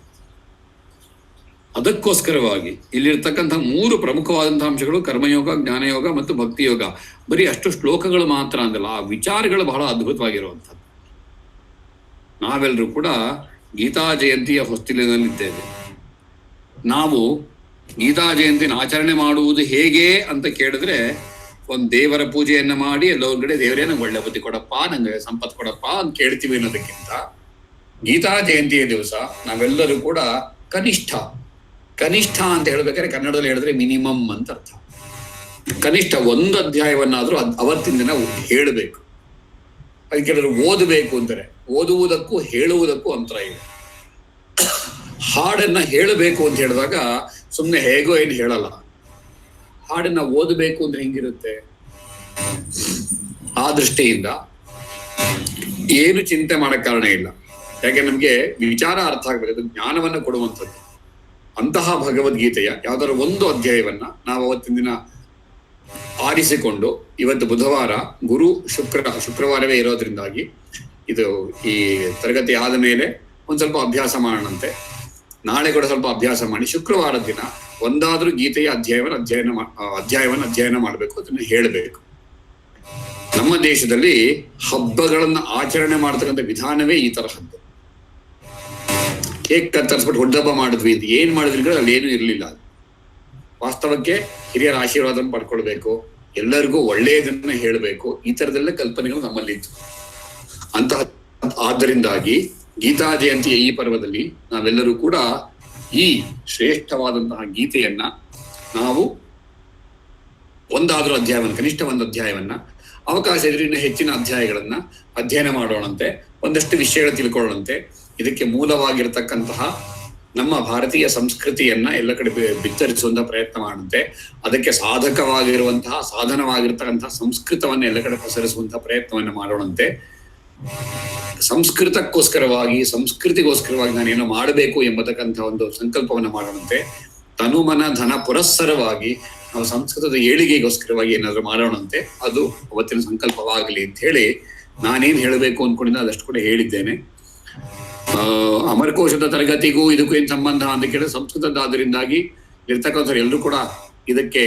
ಅದಕ್ಕೋಸ್ಕರವಾಗಿ ಇಲ್ಲಿರ್ತಕ್ಕಂಥ 3 ಪ್ರಮುಖವಾದಂತಹ ಅಂಶಗಳು ಕರ್ಮಯೋಗ, ಜ್ಞಾನಯೋಗ ಮತ್ತು ಭಕ್ತಿ ಯೋಗ. ಬರೀ ಅಷ್ಟು ಶ್ಲೋಕಗಳು ಮಾತ್ರ ಅಂದಲ್ಲ, ಆ ವಿಚಾರಗಳು ಬಹಳ ಅದ್ಭುತವಾಗಿರುವಂಥದ್ದು. ನಾವೆಲ್ಲರೂ ಕೂಡ ಗೀತಾ ಜಯಂತಿಯ ಹೊಸ್ತಿಲಿನಲ್ಲಿದ್ದೇವೆ. ನಾವು ಗೀತಾ ಜಯಂತಿನ ಆಚರಣೆ ಮಾಡುವುದು ಹೇಗೆ ಅಂತ ಕೇಳಿದ್ರೆ, ಒಂದು ದೇವರ ಪೂಜೆಯನ್ನ ಮಾಡಿ ಎಲ್ಲೊಂದ್ಗಡೆ ದೇವರೇ ನಂಗೆ ಒಳ್ಳೆ ಬುದ್ಧಿ ಕೊಡಪ್ಪ, ನಂಗೆ ಸಂಪತ್ತು ಕೊಡಪ್ಪ ಅಂತ ಕೇಳ್ತೀವಿ ಅನ್ನೋದಕ್ಕಿಂತ, ಗೀತಾ ಜಯಂತಿಯ ದಿವಸ ನಾವೆಲ್ಲರೂ ಕೂಡ ಕನಿಷ್ಠ ಅಂತ ಹೇಳ್ಬೇಕಾದ್ರೆ ಕನ್ನಡದಲ್ಲಿ ಹೇಳಿದ್ರೆ ಮಿನಿಮಮ್ ಅಂತ ಅರ್ಥ. ಕನಿಷ್ಠ 1 ಅಧ್ಯಾಯವನ್ನಾದ್ರೂ ಅವತ್ತಿನ ದಿನ ಹೇಳಬೇಕು. ಅದಕ್ಕೆ ಕೆಲವರು ಓದಬೇಕು ಅಂತಾರೆ. ಓದುವುದಕ್ಕೂ ಹೇಳುವುದಕ್ಕೂ ಅಂತರ ಇದೆ. ಹಾಡನ್ನ ಹೇಳಬೇಕು ಅಂತ ಹೇಳಿದಾಗ ಸುಮ್ಮನೆ ಹೇಗೋ ಏನು ಹೇಳಲ್ಲ. ಹಾಡನ್ನ ಓದಬೇಕು ಅಂದ್ರೆ ಹೆಂಗಿರುತ್ತೆ? ಆ ದೃಷ್ಟಿಯಿಂದ ಏನು ಚಿಂತೆ ಮಾಡಕ್ ಕಾರಣ ಇಲ್ಲ. ಯಾಕೆ ನಮ್ಗೆ ವಿಚಾರ ಅರ್ಥ ಆಗ್ಬೇಕು, ಅದು ಜ್ಞಾನವನ್ನ ಕೊಡುವಂಥದ್ದು. ಅಂತಹ ಭಗವದ್ಗೀತೆಯ ಯಾವ್ದಾದ್ರು 1 ಅಧ್ಯಾಯವನ್ನ ನಾವು ಅವತ್ತಿನ ದಿನ ಆರಿಸಿಕೊಂಡು, ಇವತ್ತು ಬುಧವಾರ, ಗುರು ಶುಕ್ರವಾರವೇ ಇರೋದ್ರಿಂದಾಗಿ ಇದು ಈ ತರಗತಿ ಆದ ಮೇಲೆ ಒಂದ್ ಸ್ವಲ್ಪ ಅಭ್ಯಾಸ ಮಾಡೋಣಂತೆ. ನಾಳೆ ಕೂಡ ಸ್ವಲ್ಪ ಅಭ್ಯಾಸ ಮಾಡಿ ಶುಕ್ರವಾರದ ದಿನ ಒಂದಾದ್ರೂ ಗೀತೆಯ ಅಧ್ಯಾಯವನ್ನ ಅಧ್ಯಯನ ಮಾಡಬೇಕು, ಅದನ್ನ ಹೇಳಬೇಕು. ನಮ್ಮ ದೇಶದಲ್ಲಿ ಹಬ್ಬಗಳನ್ನ ಆಚರಣೆ ಮಾಡ್ತಕ್ಕಂಥ ವಿಧಾನವೇ ಈ ತರಹದ್ದು. ಕೇಕ್ ಕತ್ತರಿಸ್ಬಿಟ್ಟು ಹೊಡ್ಡಬ್ಬ ಮಾಡಿದ್ವಿ ಅಂತ ಏನ್ ಮಾಡಿದ್ರಿ ಅಲ್ಲಿ ಏನೂ ಇರ್ಲಿಲ್ಲ. ವಾಸ್ತವಕ್ಕೆ ಹಿರಿಯರ ಆಶೀರ್ವಾದನ ಪಡ್ಕೊಳ್ಬೇಕು, ಎಲ್ಲರಿಗೂ ಒಳ್ಳೆಯದನ್ನ ಹೇಳಬೇಕು, ಈ ತರದೆಲ್ಲ ಕಲ್ಪನೆಗಳು ನಮ್ಮಲ್ಲಿ ಇತ್ತು. ಆದ್ದರಿಂದಾಗಿ ಗೀತಾ ಜಯಂತಿಯ ಈ ಪರ್ವದಲ್ಲಿ ನಾವೆಲ್ಲರೂ ಕೂಡ ಈ ಶ್ರೇಷ್ಠವಾದಂತಹ ಗೀತೆಯನ್ನ ನಾವು ಒಂದಾದ್ರೂ ಅಧ್ಯಾಯವನ್ನ, ಕನಿಷ್ಠ 1 ಅಧ್ಯಾಯವನ್ನ, ಅವಕಾಶ ಇದ್ರೆ ಇನ್ನು ಹೆಚ್ಚಿನ ಅಧ್ಯಾಯಗಳನ್ನ ಅಧ್ಯಯನ ಮಾಡೋಣಂತೆ, ಒಂದಷ್ಟು ವಿಷಯಗಳು ತಿಳ್ಕೊಳ್ಳೋಣಂತೆ. ಇದಕ್ಕೆ ಮೂಲವಾಗಿರ್ತಕ್ಕಂತಹ ನಮ್ಮ ಭಾರತೀಯ ಸಂಸ್ಕೃತಿಯನ್ನ ಎಲ್ಲ ಕಡೆ ಬಿತ್ತರಿಸುವಂತಹ ಪ್ರಯತ್ನ ಮಾಡುತ್ತೆ. ಅದಕ್ಕೆ ಸಾಧನವಾಗಿರ್ತಕ್ಕಂತಹ ಸಂಸ್ಕೃತವನ್ನ ಎಲ್ಲ ಕಡೆ ಪಸರಿಸುವಂತಹ ಪ್ರಯತ್ನವನ್ನ ಮಾಡೋಣಂತೆ. ಸಂಸ್ಕೃತಿಗೋಸ್ಕರವಾಗಿ ನಾನೇನೋ ಮಾಡಬೇಕು ಎಂಬತಕ್ಕಂಥ ಒಂದು ಸಂಕಲ್ಪವನ್ನ ಮಾಡೋಣಂತೆ. ತನುಮನ ಧನ ಪುರಸ್ಸರವಾಗಿ ನಾವು ಸಂಸ್ಕೃತದ ಏಳಿಗೆಗೋಸ್ಕರವಾಗಿ ಏನಾದ್ರು ಮಾಡೋಣಂತೆ. ಅದು ಅವತ್ತಿನ ಸಂಕಲ್ಪವಾಗಲಿ ಅಂತ ಹೇಳಿ ನಾನೇನ್ ಹೇಳಬೇಕು ಅನ್ಕೊಂಡಿದ್ದೆ ಅದಷ್ಟು ಕೂಡ ಹೇಳಿದ್ದೇನೆ. ಅಮರಕೋಶದ ತರಗತಿಗೂ ಇದಕ್ಕೂ ಏನ್ ಸಂಬಂಧ ಅಂತ ಕೇಳಿದ್ರೆ, ಸಂಸ್ಕೃತದಾದ್ದರಿಂದಾಗಿ ಇರ್ತಕ್ಕಂಥವ್ರು ಎಲ್ಲರೂ ಕೂಡ ಇದಕ್ಕೆ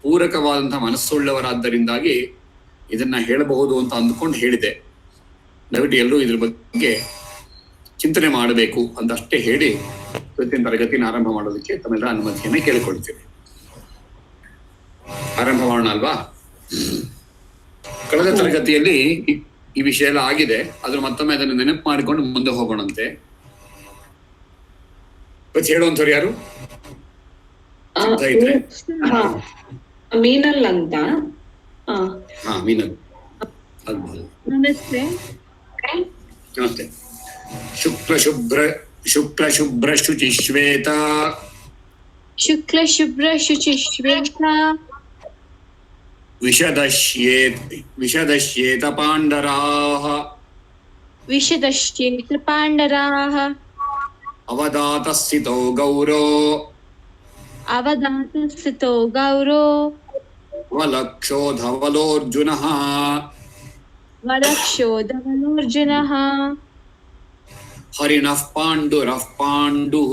ಪೂರಕವಾದಂತಹ ಮನಸ್ಸುಳ್ಳವರಾದ್ದರಿಂದಾಗಿ ಇದನ್ನ ಹೇಳಬಹುದು ಅಂತ ಅಂದ್ಕೊಂಡು ಹೇಳಿದೆ. ದಯವಿಟ್ಟು ಎಲ್ಲರೂ ಇದ್ರ ಬಗ್ಗೆ ಚಿಂತನೆ ಮಾಡಬೇಕು ಅಂತ ಅಷ್ಟೇ ಹೇಳಿ ಇವತ್ತಿನ ತರಗತಿನ ಆರಂಭ ಮಾಡೋದಕ್ಕೆ ತಮ್ಮೆಲ್ಲರ ಅನುಮತಿಯನ್ನ ಕೇಳಿಕೊಳ್ತೀನಿ. ಆರಂಭ ಮಾಡೋಣ ಅಲ್ವಾ? ಕಳೆದ ತರಗತಿಯಲ್ಲಿ ಈ ವಿಷಯ ಎಲ್ಲ ಆಗಿದೆ. ಆದ್ರೂ ಮತ್ತೊಮ್ಮೆ ಅದನ್ನು ನೆನಪು ಮಾಡಿಕೊಂಡು ಮುಂದೆ ಹೋಗೋಣಂತೆ. ಹೇಳುವಂಥವ್ರು ಯಾರು? ಮೀನಲ್ ಅಂತ. ಮೀನಲ್. ನಮಸ್ತೆ. ನಮಸ್ತೆ. ಶುಕ್ಲ ಶುಭ್ರ ಶುಚಿ ಶ್ವೇತ ವಿಷದಶ್ಯೇತ ಪಾಂಡರಾಃ ಅವಧಾತಸ್ಥಿತೋ ಗೌರೋ ವಲಕ್ಷೋ ಧವಲೋರ್ಜುನಃ वरक्षो धवलोऽर्जुनः हरिणः पाण्डुरः पाण्डुः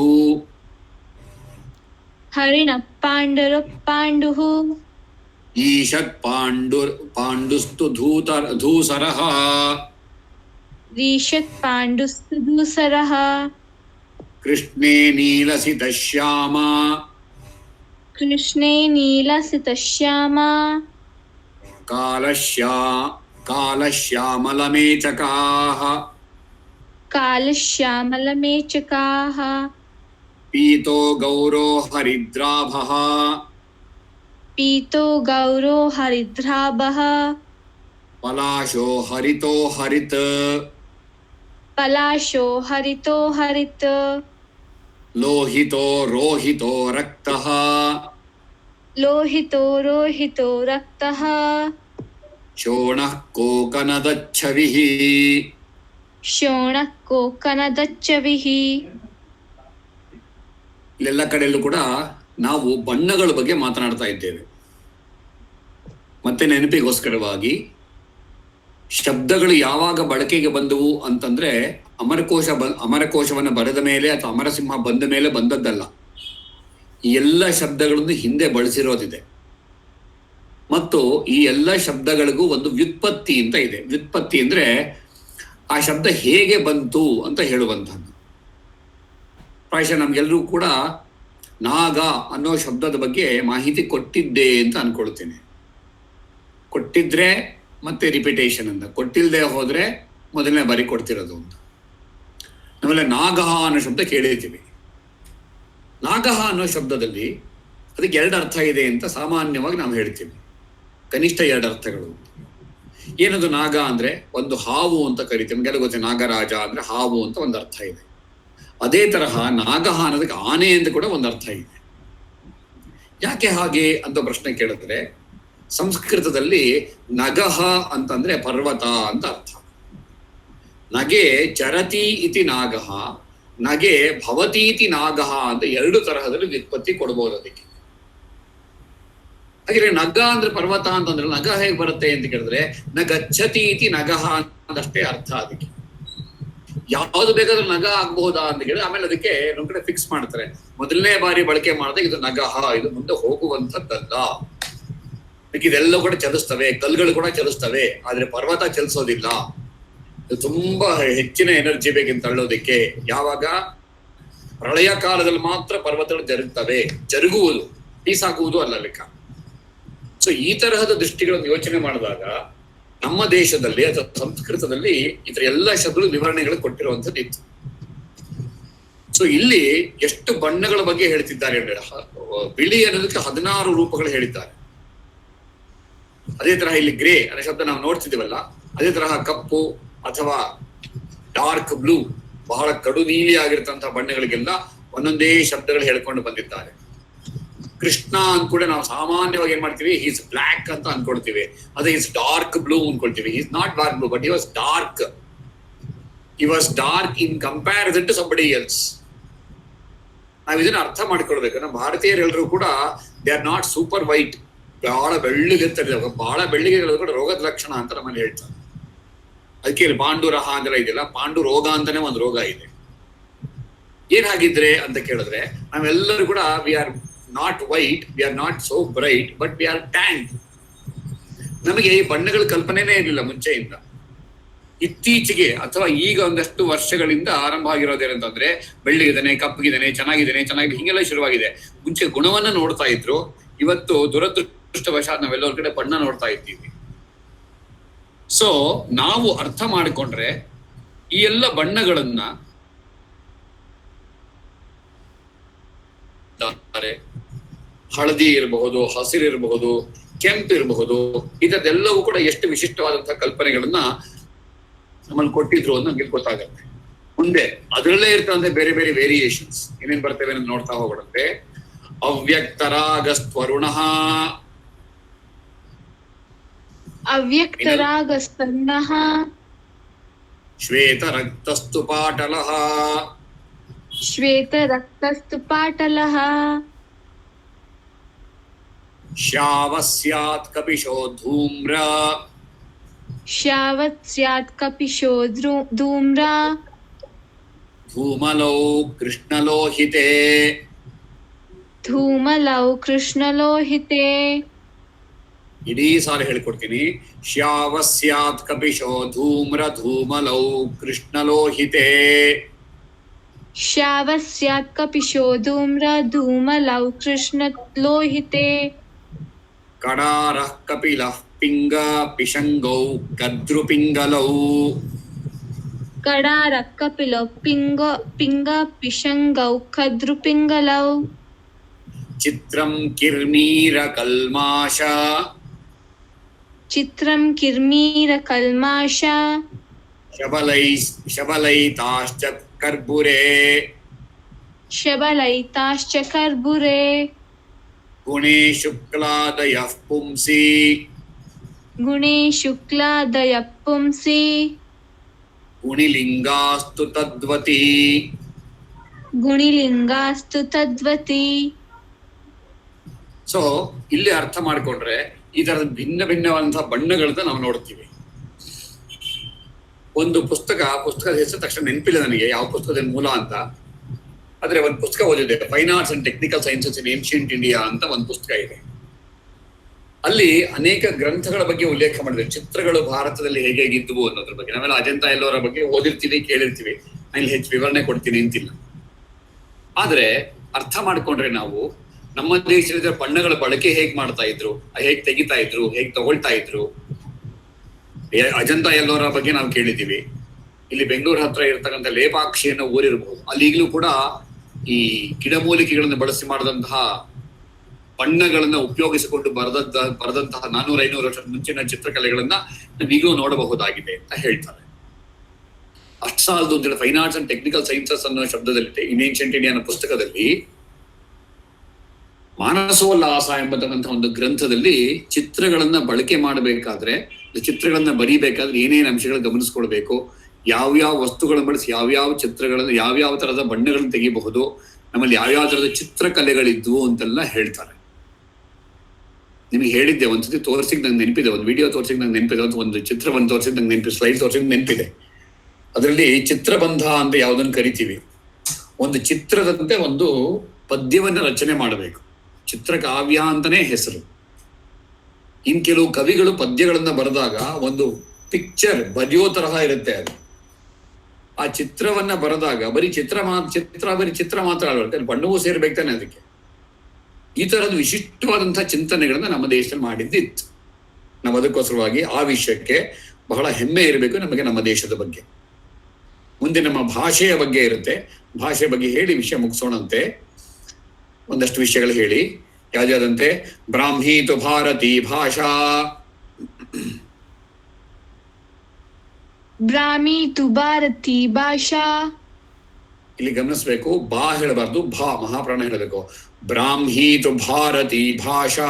हरिणः पाण्डुः ईषत् पाण्डुस्तु धूसरः रीषत् पाण्डुस्तु दूसरः कृष्णे नीलसितश्यामा कृष्णे नीलसितश्यामा कालश्यामलमेचकाः कालश्यामलमेचकाः पीतो गौरो हरिद्राभः पीतो गौरो हरिद्राभः पलाशो हरितो हरित् पलाशो हरितो हरित् लोहितो रोहितो रक्तः लोहितो रोहितो रक्तः शोणः कोकनदच्छविः ಶೋಣಃ ಕೋಕನದಚ್ಚವಿಃ. ಇಲ್ಲೆಲ್ಲ ಕಡೆಯಲ್ಲೂ ಕೂಡ ನಾವು ಬಣ್ಣಗಳ ಬಗ್ಗೆ ಮಾತನಾಡ್ತಾ ಇದ್ದೇವೆ. ಮತ್ತೆ ನೆನಪಿಗೋಸ್ಕರವಾಗಿ ಶಬ್ದಗಳು ಯಾವಾಗ ಬಳಕೆಗೆ ಬಂದವು ಅಂತಂದ್ರೆ ಅಮರಕೋಶವನ್ನು ಬರೆದ ಮೇಲೆ ಅಥವಾ ಅಮರಸಿಂಹ ಬಂದ ಮೇಲೆ ಬಂದದ್ದಲ್ಲ. ಈ ಎಲ್ಲ ಶಬ್ದಗಳನ್ನು ಹಿಂದೆ ಬಳಸಿರೋದಿದೆ ಮತ್ತು ಈ ಎಲ್ಲ ಶಬ್ದಗಳಿಗೂ ಒಂದು ವ್ಯುತ್ಪತ್ತಿ ಅಂತ ಇದೆ. ವ್ಯುತ್ಪತ್ತಿ ಅಂದ್ರೆ ಆ ಶಬ್ದ ಹೇಗೆ ಬಂತು ಅಂತ ಹೇಳುವಂಥದ್ದು. ಪ್ರಾಯಶಃ ನಮ್ಗೆಲ್ರೂ ಕೂಡ ನಾಗ ಅನ್ನೋ ಶಬ್ದದ ಬಗ್ಗೆ ಮಾಹಿತಿ ಕೊಟ್ಟಿದ್ದೆ ಅಂತ ಅನ್ಕೊಳ್ತೇನೆ. ಕೊಟ್ಟಿದ್ರೆ ಮತ್ತೆ ರಿಪಿಟೇಷನ್ ಅಂತ, ಕೊಟ್ಟಿಲ್ಲದೆ ಹೋದ್ರೆ ಮೊದಲನೇ ಬಾರಿ ಕೊಡ್ತಿರೋದು ಅಂತ. ಆಮೇಲೆ ನಾಗಹ ಅನ್ನೋ ಶಬ್ದ ಕೇಳಿರ್ತೀವಿ. ನಾಗಹ ಅನ್ನೋ ಶಬ್ದದಲ್ಲಿ ಅದಕ್ಕೆ 2 ಅರ್ಥ ಇದೆ ಅಂತ ಸಾಮಾನ್ಯವಾಗಿ ನಾವು ಹೇಳ್ತೀವಿ. ಕನಿಷ್ಠ 2 ಅರ್ಥಗಳು. ಏನದು ನಾಗ ಅಂದ್ರೆ ಒಂದು ಹಾವು ಅಂತ ಕರಿತೀವಿ. ನಮಗೆಲ್ಲ ಗೊತ್ತೆ, ನಾಗರಾಜ ಅಂದ್ರೆ ಹಾವು ಅಂತ ಒಂದು ಅರ್ಥ ಇದೆ. ಅದೇ ತರಹ ನಾಗಹ ಅನ್ನೋದಕ್ಕೆ ಆನೆ ಅಂತ ಕೂಡ ಒಂದು ಅರ್ಥ ಇದೆ. ಯಾಕೆ ಹಾಗೆ ಅಂತ ಪ್ರಶ್ನೆ ಕೇಳಿದ್ರೆ, ಸಂಸ್ಕೃತದಲ್ಲಿ ನಗಹ ಅಂತಂದ್ರೆ ಪರ್ವತ ಅಂತ ಅರ್ಥ. ನಗೆ ಚರತಿ ಇತಿ ನಾಗಹ, ನಗೆ ಭವತೀತಿ ನಾಗಹ ಅಂತ 2 ತರಹದಲ್ಲಿ ವ್ಯುತ್ಪತ್ತಿ ಕೊಡ್ಬೋದು ಅದಕ್ಕೆ. ಹಾಗೆ ನಗ ಅಂದ್ರೆ ಪರ್ವತ ಅಂತಂದ್ರೆ ನಗ ಹೇಗೆ ಬರುತ್ತೆ ಅಂತ ಕೇಳಿದ್ರೆ ನಗಚ್ಚತಿ ಇತಿ ನಗಹ ಅಂತಷ್ಟೇ ಅರ್ಥ ಅದಕ್ಕೆ. ಯಾವ್ದು ಬೇಕಾದ್ರೂ ನಗ ಆಗ್ಬಹುದಾ ಅಂತ ಕೇಳಿದ್ರೆ ಆಮೇಲೆ ಅದಕ್ಕೆ ನಮ್ ಕಡೆ ಫಿಕ್ಸ್ ಮಾಡ್ತಾರೆ. ಮೊದಲನೇ ಬಾರಿ ಬಳಕೆ ಮಾಡಿದಾಗ ಇದು ನಗಹ, ಇದು ಮುಂದೆ ಹೋಗುವಂಥದ್ದಲ್ಲ. ಇದೆಲ್ಲ ಕೂಡ ಚಲಿಸ್ತವೆ, ಕಲ್ಲುಗಳು ಕೂಡ ಚಲಿಸ್ತವೆ, ಆದ್ರೆ ಪರ್ವತ ಚಲಿಸೋದಿಲ್ಲ. ಇದು ತುಂಬಾ ಹೆಚ್ಚಿನ ಎನರ್ಜಿ ಬೇಕಿಂತ ತಳ್ಳೋದಿಕ್ಕೆ. ಯಾವಾಗ ಪ್ರಳಯ ಕಾಲದಲ್ಲಿ ಮಾತ್ರ ಪರ್ವತಗಳು ಜರುಗ್ತವೆ, ಜರುಗುವುದು, ಪೀಸಾಗುವುದು ಅಲ್ಲ ಲೆಕ್ಕ. ಸೊ ಈ ತರಹದ ದೃಷ್ಟಿಗಳನ್ನು ಯೋಚನೆ ಮಾಡಿದಾಗ ನಮ್ಮ ದೇಶದಲ್ಲಿ ಅಥವಾ ಸಂಸ್ಕೃತದಲ್ಲಿ ಇತರ ಎಲ್ಲ ಶಬ್ದಗಳು ವಿವರಣೆಗಳು ಕೊಟ್ಟಿರುವಂಥದ್ದು ಇತ್ತು. ಸೊ ಇಲ್ಲಿ ಎಷ್ಟು ಬಣ್ಣಗಳ ಬಗ್ಗೆ ಹೇಳ್ತಿದ್ದಾರೆ ಅಂದ್ರೆ, ಬಿಳಿ ಅನ್ನೋದಕ್ಕೆ 16 ರೂಪಗಳು ಹೇಳಿದ್ದಾರೆ. ಅದೇ ತರಹ ಇಲ್ಲಿ ಗ್ರೇ ಅನ್ನೋ ಶಬ್ದ ನಾವು ನೋಡ್ತಿದ್ದೀವಲ್ಲ, ಅದೇ ತರಹ ಕಪ್ಪು ಅಥವಾ ಡಾರ್ಕ್ ಬ್ಲೂ, ಬಹಳ ಕಡು ನೀಲಿ ಆಗಿರ್ತಂತಹ ಬಣ್ಣಗಳಿಗೆಲ್ಲ ಒಂದೊಂದೇ ಶಬ್ದಗಳು ಹೇಳ್ಕೊಂಡು ಬಂದಿದ್ದಾರೆ. ಕೃಷ್ಣ ಅಂತ ಕೂಡ ನಾವು ಸಾಮಾನ್ಯವಾಗಿ ಏನ್ ಮಾಡ್ತೀವಿ, ಈಸ್ ಬ್ಲ್ಯಾಕ್ ಅಂತ ಅನ್ಕೊಳ್ತೀವಿ. ಅದೇ ಈಸ್ ಡಾರ್ಕ್ ಬ್ಲೂ ಅನ್ಕೊಳ್ತೀವಿ. Is not dark blue, but he was dark. He was dark in comparison to somebody else. ನಾವ್ ಇದನ್ನ ಅರ್ಥ ಮಾಡ್ಕೊಳ್ಬೇಕು. ನಮ್ಮ ಭಾರತೀಯರೆಲ್ಲರೂ ಕೂಡ they are not super white, ಬಹಳ ಬೆಳ್ಳಿಗಿರ್ತಾರೆ. ಬಹಳ ಬೆಳ್ಳಿಗೆ ಕೂಡ ರೋಗದ ಲಕ್ಷಣ ಅಂತ ನಮ್ಮಲ್ಲಿ ಹೇಳ್ತಾರೆ. ಅದಕ್ಕೆ ಇಲ್ಲಿ ಪಾಂಡುರಹ ಅಂತೆಲ್ಲ ಇದೆಯಲ್ಲ, ಪಾಂಡು ರೋಗ ಅಂತಾನೆ ಒಂದು ರೋಗ ಇದೆ. ಏನ್ ಹಾಗಿದ್ರೆ ಅಂತ ಕೇಳಿದ್ರೆ, ನಾವೆಲ್ಲರೂ ಕೂಡ we are not white, we are not so bright, but we are tan. ನಮಗೆ ಈ ಬಣ್ಣಗಳ ಕಲ್ಪನೆನೇ ಇರಲಿಲ್ಲ ಮುಂಚೆಯಿಂದ. ಇತ್ತೀಚೆಗೆ ಅಥವಾ ಈಗ ಒಂದಷ್ಟು ವರ್ಷಗಳಿಂದ ಆರಂಭ ಆಗಿರೋದೇನಂತಂದ್ರೆ, ಬೆಳ್ಳಿಗಿದ್ದಾನೆ, ಕಪ್ಪಗಿದ್ದಾನೆ, ಚೆನ್ನಾಗಿದೆ ಹಿಂಗೆಲ್ಲ ಶುರುವಾಗಿದೆ. ಮುಂಚೆ ಗುಣವನ್ನ ನೋಡ್ತಾ ಇದ್ರು, ಇವತ್ತು ದುರದೃಷ್ಟವಶಾತ್ ನಾವೆಲ್ಲರ ಕಡೆ ಬಣ್ಣ ನೋಡ್ತಾ ಇದ್ದೀವಿ. ಸೊ ನಾವು ಅರ್ಥ ಮಾಡಿಕೊಂಡ್ರೆ ಈ ಎಲ್ಲ ಬಣ್ಣಗಳನ್ನ ಹಳದಿ ಇರಬಹುದು, ಹಸಿರಿರಬಹುದು, ಕೆಂಪಿರಬಹುದು, ಇದೆಲ್ಲವೂ ಕೂಡ ಎಷ್ಟು ವಿಶಿಷ್ಟವಾದಂತಹ ಕಲ್ಪನೆಗಳನ್ನ ನಮ್ಮಲ್ಲಿ ಕೊಟ್ಟಿದ್ರು ಅಂತ ನಮ್ಗೆ ಗೊತ್ತಾಗತ್ತೆ. ಮುಂದೆ ಅದರಲ್ಲೇ ಇರ್ತಂದ್ರೆ ಬೇರೆ ಬೇರೆ ವೇರಿಯೇಷನ್ಸ್ ಏನೇನ್ ಬರ್ತೇವೆ ಅಂತ ನೋಡ್ತಾ ಹೋಗ್ಬಿಡುತ್ತೆ. ಅವ್ಯಕ್ತರಾಗಸ್ತ್ವರುಣಃ, ಅವ್ಯಕ್ತರಾಗಸ್ತರುಣಃ, ಶ್ವೇತರಕ್ತಸ್ತು ಪಾಟಲಃ, ಶ್ವೇತರಕ್ತಸ್ತು ಪಾಟಲಃ, ಶ್ಯಾವಸ್ಯಾತ್ ಕಪಿಶೋ ಧೂಮ್ರ, श्यावत् स्यात् कपिशो धूम्रा धूमलौ कृष्णलोहिते धूमलौ कृष्णलोहिते इडೀ ಸಾಲು ಹೇಳ್ಕೊಡ್ತೀನಿ. ಶ್ಯಾವ ಸ್ಯಾತ್ ಕಪಿಶೋ ಧೂಮ್ರ ಧೂಮಲೌ ಕೃಷ್ಣಲೋಹಿತೆ. श्यावत् स्यात् कपिशो धूम्रा धूमलौ कृष्णलोहिते कडारः कपिलः पिङ्ग पिशङ्गौ कद्रुपिङ्गलौ. कडारः कपिलो पिङ्ग पिशङ्गौ कद्रुपिङ्गलौ. चित्रं किर्मीरकल्माष चित्रं किर्मीरकल्माष शबलैताश्च कर्पूरे. शबलैताश्च कर्पूरे गुणे शुक्लादयः पुंसि. गुणे शुक्लादयः पुंसि गुणिलिङ्गास्तु तद्वति. गुणिलिङ्गास्तु तद्वति. ಸೊ ಇಲ್ಲಿ ಅರ್ಥ ಮಾಡ್ಕೊಂಡ್ರೆ ಈ ತರದ ಭಿನ್ನ ಭಿನ್ನವಾದಂತಹ ಬಣ್ಣಗಳನ್ನ ನಾವು ನೋಡ್ತೀವಿ. ಒಂದು ಪುಸ್ತಕದ ಹೆಸರು ತಕ್ಷಣ ನೆನಪಿಲ್ಲ ನನಗೆ ಯಾವ ಪುಸ್ತಕದ ಮೂಲ ಅಂತ. ಆದ್ರೆ ಒಂದು ಪುಸ್ತಕ ಓದಿದೆ, fine arts and technical sciences in ancient India ಅಂತ ಒಂದು ಪುಸ್ತಕ ಇದೆ. ಅಲ್ಲಿ ಅನೇಕ ಗ್ರಂಥಗಳ ಬಗ್ಗೆ ಉಲ್ಲೇಖ ಮಾಡಿದೆ, ಚಿತ್ರಗಳು ಭಾರತದಲ್ಲಿ ಹೇಗೆ ಹೇಗಿದ್ವು ಅನ್ನೋದ್ರ ಬಗ್ಗೆ. ನಾವೆಲ್ಲ ಅಜಂತಾ ಎಲ್ಲೋರ ಬಗ್ಗೆ ಓದಿರ್ತೀವಿ, ಕೇಳಿರ್ತೀವಿ, ನಾನು ಹೆಚ್ಚು ವಿವರಣೆ ಕೊಡ್ತೀನಿ ಅಂತಿಲ್ಲ. ಆದ್ರೆ ಅರ್ಥ ಮಾಡ್ಕೊಂಡ್ರೆ ನಾವು ನಮ್ಮ ದೇಶದ ಬಣ್ಣಗಳ ಬಳಕೆ ಹೇಗ್ ಮಾಡ್ತಾ ಇದ್ರು, ಹೇಗ್ ತೆಗಿತಾ ಇದ್ರು, ಹೇಗ್ ತಗೊಳ್ತಾ ಇದ್ರು. ಅಜಂತಾ ಎಲ್ಲೋರ ಬಗ್ಗೆ ನಾವು ಕೇಳಿದ್ದೀವಿ. ಇಲ್ಲಿ ಬೆಂಗಳೂರು ಹತ್ರ ಇರ್ತಕ್ಕಂಥ ಲೇಪಾಕ್ಷಿ ಅನ್ನೋ ಊರಿರಬಹುದು, ಅಲ್ಲಿ ಈಗಲೂ ಕೂಡ ಈ ಗಿಡಮೂಲಿಕೆಗಳನ್ನು ಬಳಸಿ ಮಾಡಿದಂತಹ ಬಣ್ಣಗಳನ್ನ ಉಪಯೋಗಿಸಿಕೊಂಡು ಬರೆದಂತಹ 400-500 ವರ್ಷದ ಮುಂಚಿನ ಚಿತ್ರಕಲೆಗಳನ್ನ ನಾವು ಈಗಲೂ ನೋಡಬಹುದಾಗಿದೆ ಅಂತ ಹೇಳ್ತಾರೆ. ಅಷ್ಟು ಸಾಲದು ಅಂತೇಳಿ fine arts and technical sciences ಅನ್ನೋ ಶಬ್ದದಲ್ಲಿ ಇನ್ ಏನ್ಷಿಯಂಟ್ ಇಂಡಿಯಾ ಅನ್ನೋ ಪುಸ್ತಕದಲ್ಲಿ ಮಾನಸೋಲ್ಲಾಸ ಎಂಬತಕ್ಕಂಥ ಒಂದು ಗ್ರಂಥದಲ್ಲಿ ಚಿತ್ರಗಳನ್ನ ಬಳಕೆ ಮಾಡಬೇಕಾದ್ರೆ, ಚಿತ್ರಗಳನ್ನ ಬರೀಬೇಕಾದ್ರೆ ಏನೇನು ಅಂಶಗಳು ಗಮನಿಸ್ಕೊಳ್ಬೇಕು, ಯಾವ್ಯಾವ ವಸ್ತುಗಳನ್ನು ಬಳಸಿ ಯಾವ್ಯಾವ ಚಿತ್ರಗಳನ್ನು ಯಾವ್ಯಾವ ತರದ ಬಣ್ಣಗಳನ್ನು ತೆಗಿಬಹುದು, ನಮ್ಮಲ್ಲಿ ಯಾವ್ಯಾವ ತರದ ಚಿತ್ರಕಲೆಗಳಿದ್ವು ಅಂತೆಲ್ಲ ಹೇಳ್ತಾರೆ. ನಿಮಗೆ ಹೇಳಿದ್ದೆ, ಒಂದ್ಸತಿ ತೋರಿಸಿದ್ ನಂಗೆ ನೆನಪಿದೆ, ಒಂದು ವಿಡಿಯೋ ತೋರಿಸಿದ್ ನಂಗೆ ನೆನಪಿದೆ, ಒಂದು ಚಿತ್ರವನ್ನು ತೋರಿಸಿದ್ ನಂಗೆ ನೆನಪಿದೆ, ಸ್ಲೈಡ್ ತೋರಿಸಿದ್ ನೆನಪಿದೆ. ಅದರಲ್ಲಿ ಚಿತ್ರಬಂಧ ಅಂತ ಯಾವುದನ್ನು ಕರಿತೀವಿ, ಒಂದು ಚಿತ್ರದಂತೆ ಒಂದು ಪದ್ಯವನ್ನ ರಚನೆ ಮಾಡಬೇಕು. ಚಿತ್ರಕಾವ್ಯ ಅಂತಾನೆ ಹೆಸರು. ಇನ್ ಕೆಲವು ಕವಿಗಳು ಪದ್ಯಗಳನ್ನ ಬರೆದಾಗ ಒಂದು ಪಿಕ್ಚರ್ ಬರೆಯೋ ತರಹ ಇರುತ್ತೆ. ಅದು ಆ ಚಿತ್ರವನ್ನ ಬರೆದಾಗ ಬರೀ ಚಿತ್ರ ಮಾತ್ರ ಅಲ್ವಲ್ಲ, ಬಣ್ಣವೂ ಸೇರ್ಬೇಕು ತಾನೆ ಅದಕ್ಕೆ. ಈ ತರದ ವಿಶಿಷ್ಟವಾದಂತಹ ಚಿಂತನೆಗಳನ್ನ ನಮ್ಮ ದೇಶದಲ್ಲಿ ಮಾಡಿದ್ದಿತ್ತು. ನಾವು ಅದಕ್ಕೋಸ್ಕರವಾಗಿ ಆ ವಿಷಯಕ್ಕೆ ಬಹಳ ಹೆಮ್ಮೆ ಇರಬೇಕು ನಮಗೆ ನಮ್ಮ ದೇಶದ ಬಗ್ಗೆ. ಮುಂದೆ ನಮ್ಮ ಭಾಷೆಯ ಬಗ್ಗೆ ಇರುತ್ತೆ, ಭಾಷೆ ಬಗ್ಗೆ ಹೇಳಿ ವಿಷಯ ಮುಗಿಸೋಣಂತೆ. ಒಂದಷ್ಟು ವಿಷಯಗಳು ಹೇಳಿ. ಯಾವ್ದಾದಂತೆ ಬ್ರಾಹ್ಮೀ ತು ಭಾರತೀ ಭಾಷಾ. ಬ್ರಾಹ್ಮೀ ತು ಭಾರತೀ ಭಾಷಾ. ಇಲ್ಲಿ ಗಮನಿಸ್ಬೇಕು, ಬಾ ಹೇಳಬಾರ್ದು, ಭಾ ಮಹಾಪ್ರಾಣ ಹೇಳಬೇಕು. ಬ್ರಾಹ್ಮೀ ತು ಭಾರತೀ ಭಾಷಾ.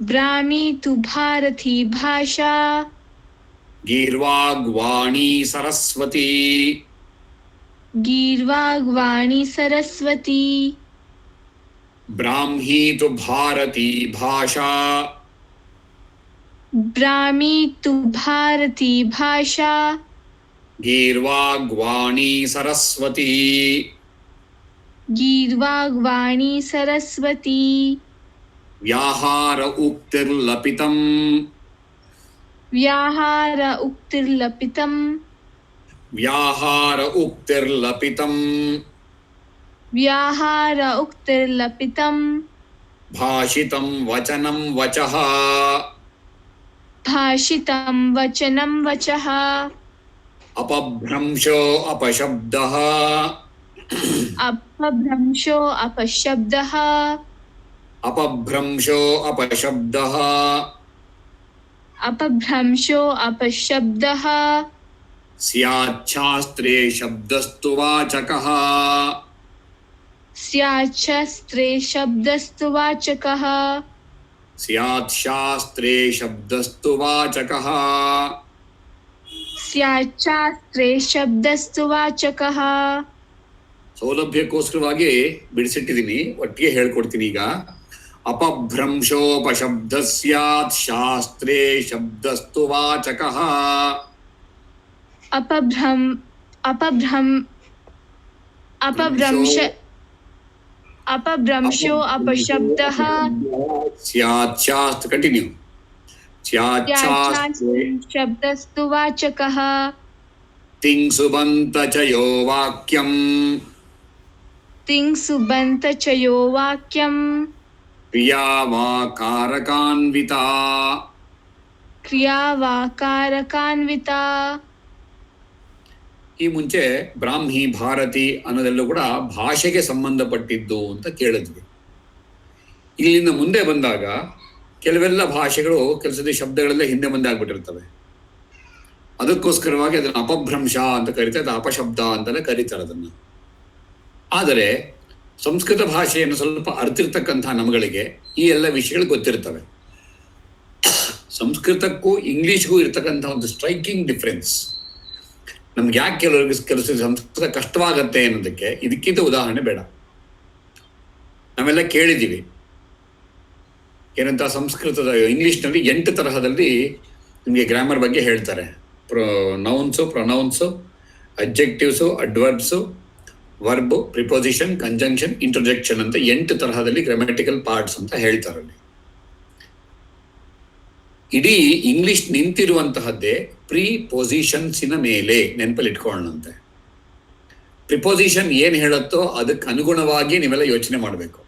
ಬ್ರಾಹ್ಮೀ ತು ಭಾರತೀ ಭಾಷಾ. ಗೀರ್ವಾಗ್ವಾಣಿ ಸರಸ್ವತಿ. ಗೀರ್ವಾಗ್ವಾಣಿ ಸರಸ್ವತಿ. ಬ್ರಾಹ್ಮೀ ತು ಭಾರತೀ ಭಾಷಾ. ಬ್ರಾಹ್ಮೀ ತು ಭಾರತೀ ಭಾಷಾ. ಗೀರ್ವಾಗ್ವಾಣಿ ಸರಸ್ವತಿ. ಗೀರ್ವಾಗ್ವಾಣಿ ಸರಸ್ವತಿ. ವ್ಯಾಹಾರ ಉಕ್ತಿರ್ಲಪಿತಂ. ವ್ಯಾಹಾರ ಉಕ್ತಿರ್ಲಪಿತಂ. ವ್ಯಾಹಾರ ಉಕ್ತಿರ್ಲಪಿತಂ. ವ್ಯಾಹಾರ ಉಕ್ತಿರ್ಲಪಿತಂ. ಭಾಷಿತಂ ವಚನಂ ವಚಃ. ಭಾಷಿತಂ ವಚನಂ ವಚಃ. ಅಪಭ್ರಂಶೋ ಅಪಶಬ್ದಃ. ಅಪಭ್ರಂಶೋ ಅಪಶಬ್ದಃ. ಅಪಭ್ರಂಶೋ ಅಪಶಬ್ದಃ. ಅಪಭ್ರಂಶೋ ಅಪಶಬ್ದಃ. ಸ್ಯಾಚ್ಛಾಸ್ತ್ರೇ ಶಬ್ದಸ್ತು ವಾಚಕಃ. ಸ್ಯಾಚ್ಛಾಸ್ತ್ರೇ ಶಬ್ದಸ್ತು ವಾಚಕಃ. ಸ್ಯಾತ್ ಶಾಸ್ತ್ರೇ ಶಬ್ದಸ್ತು ವಾಚಕಃ. ಸ್ಯಾಚ್ಛಾಸ್ತ್ರೇ ಶಬ್ದಸ್ತು ವಾಚಕಃ. ಸೌಲಭ್ಯಕ್ಕೋಸ್ಕರವಾಗಿ ಬಿಡಿಸಿಟ್ಟಿದ್ದೀನಿ, ಒಟ್ಟಿಗೆ ಹೇಳ್ಕೊಡ್ತೀನಿ. ಈಗ अपभ्रंशोपशब्दः स्यात् शास्त्रे शब्दस्तु वाचकः। अपभ्रंशो अपशब्दः स्यात् शास्त्र कंटिन्यू स्यात् शास्त्रे शब्दस्तु वाचकः। तिङ्सुबन्त च यो वाक्यम् तिङ्सुबन्त च यो वाक्यम् क्रिया वा कारकान्विता। क्रिया वा कारकान्विता। ಈ ಮುಂಚೆ ಬ್ರಾಹ್ಮಿ ಭಾರತಿ ಅನ್ನೋದೆಲ್ಲೂ ಕೂಡ ಭಾಷೆಗೆ ಸಂಬಂಧಪಟ್ಟಿದ್ದು ಅಂತ ಕೇಳಿದ್ವಿ. ಇಲ್ಲಿಂದ ಮುಂದೆ ಬಂದಾಗ ಕೆಲವೆಲ್ಲ ಭಾಷೆಗಳು ಕೆಲಸದ ಶಬ್ದಗಳೆಲ್ಲ ಹಿಂದೆ ಮುಂದೆ ಆಗ್ಬಿಟ್ಟಿರ್ತವೆ. ಅದಕ್ಕೋಸ್ಕರವಾಗಿ ಅದನ್ನು ಅಪಭ್ರಂಶ ಅಂತ ಕರೀತಾರೆ, ಅದು ಅಪಶಬ್ದ ಅಂತೆಲ್ಲ ಕರೀತಾರೆ ಅದನ್ನು. ಆದರೆ ಸಂಸ್ಕೃತ ಭಾಷೆಯನ್ನು ಸ್ವಲ್ಪ ಅರ್ತಿರ್ತಕ್ಕಂಥ ನಮ್ಮಗಳಿಗೆ ಈ ಎಲ್ಲ ವಿಷಯಗಳು ಗೊತ್ತಿರ್ತವೆ. ಸಂಸ್ಕೃತಕ್ಕೂ ಇಂಗ್ಲಿಷ್ಗೂ ಇರ್ತಕ್ಕಂಥ ಒಂದು ಸ್ಟ್ರೈಕಿಂಗ್ ಡಿಫ್ರೆನ್ಸ್. ನಮ್ಗೆ ಯಾಕೆ ಕೆಲಸ ಸಂಸ್ಕೃತ ಕಷ್ಟವಾಗತ್ತೆ ಅನ್ನೋದಕ್ಕೆ ಇದಕ್ಕಿಂತ ಉದಾಹರಣೆ ಬೇಡ. ನಾವೆಲ್ಲ ಕೇಳಿದ್ದೀವಿ ಏನಂತ, ಸಂಸ್ಕೃತದ ಇಂಗ್ಲಿಷ್ನಲ್ಲಿ 8 ತರಹದಲ್ಲಿ ನಿಮಗೆ ಗ್ರಾಮರ್ ಬಗ್ಗೆ ಹೇಳ್ತಾರೆ. Nouns, pronouns, adjectives, adverbs, verb, preposition, conjunction, interjection ಅಂತ 8 ತರಹದಲ್ಲಿ ಗ್ರಾಮ್ಯಾಟಿಕಲ್ ಪಾರ್ಟ್ಸ್ ಅಂತ ಹೇಳ್ತಾರಲ್ಲಿ. ಇಡೀ ಇಂಗ್ಲಿಷ್ ನಿಂತಿರುವಂತಹದ್ದೇ ಪ್ರಿಪೊಸಿಷನ್ಸಿನ ಮೇಲೆ. ನೆನಪಲ್ಲಿ ಇಟ್ಕೊಳ್ಳೋಣಂತೆ. ಪ್ರಿಪೊಸಿಷನ್ ಏನ್ ಹೇಳುತ್ತೋ ಅದಕ್ಕೆ ಅನುಗುಣವಾಗಿ ನೀವೆಲ್ಲ ಯೋಚನೆ ಮಾಡಬೇಕು.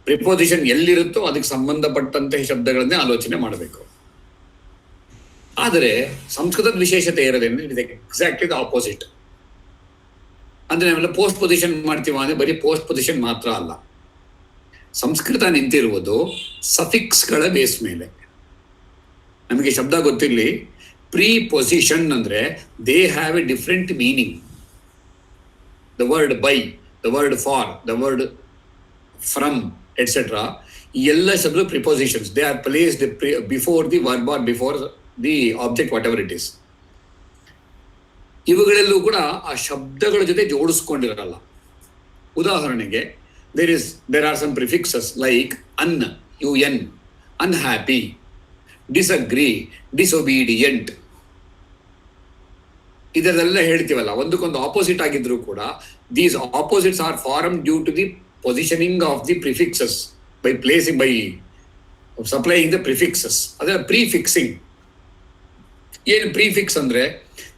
ಪ್ರಿಪೊಸಿಷನ್ ಎಲ್ಲಿರುತ್ತೋ ಅದಕ್ಕೆ ಸಂಬಂಧಪಟ್ಟಂತಹ ಶಬ್ದಗಳನ್ನೇ ಆಲೋಚನೆ ಮಾಡಬೇಕು. ಆದರೆ ಸಂಸ್ಕೃತದ ವಿಶೇಷತೆ ಇರೋದೇನೆ ಇದು ಎಕ್ಸಾಕ್ಟ್ಲಿ ದ ಆಪೋಸಿಟ್. ಅಂದ್ರೆ ನಾವೆಲ್ಲ ಪೋಸ್ಟ್ ಪೊಸಿಷನ್ ಮಾಡ್ತೀವ ಅಂದ್ರೆ ಬರೀ ಪೋಸ್ಟ್ ಪೊಸಿಷನ್ ಮಾತ್ರ ಅಲ್ಲ. ಸಂಸ್ಕೃತ ನಿಂತಿರುವುದು ಸಫಿಕ್ಸ್ಗಳ ಬೇಸ್ ಮೇಲೆ. ನಮಗೆ ಶಬ್ದ ಗೊತ್ತಿರಲಿ, ಪ್ರಿಪೊಸಿಷನ್ ಅಂದ್ರೆ they have a different meaning. The word by, the word for, the word from etcetera, ಈ ಎಲ್ಲ ಶಬ್ದ prepositions. They are placed before the verb or before the object, whatever it is. ಇವುಗಳೆಲ್ಲೂ ಕೂಡ ಆ ಶಬ್ದಗಳ ಜೊತೆ ಜೋಡಿಸ್ಕೊಂಡಿರಲ್ಲ. ಉದಾಹರಣೆಗೆ there are some prefixes like un, UN, unhappy, disagree, disobedient. ಇದೆಲ್ಲ ಹೇಳ್ತೀವಲ್ಲ, ಒಂದಕ್ಕೊಂದು ಆಪೋಸಿಟ್ ಆಗಿದ್ರು ಕೂಡ these opposites are form due to the positioning of the prefixes by placing, by supplying the prefixes. ಅದರ ಪ್ರಿಫಿಕ್ಸಿಂಗ್. ಏನು ಪ್ರಿಫಿಕ್ಸ್ ಅಂದ್ರೆ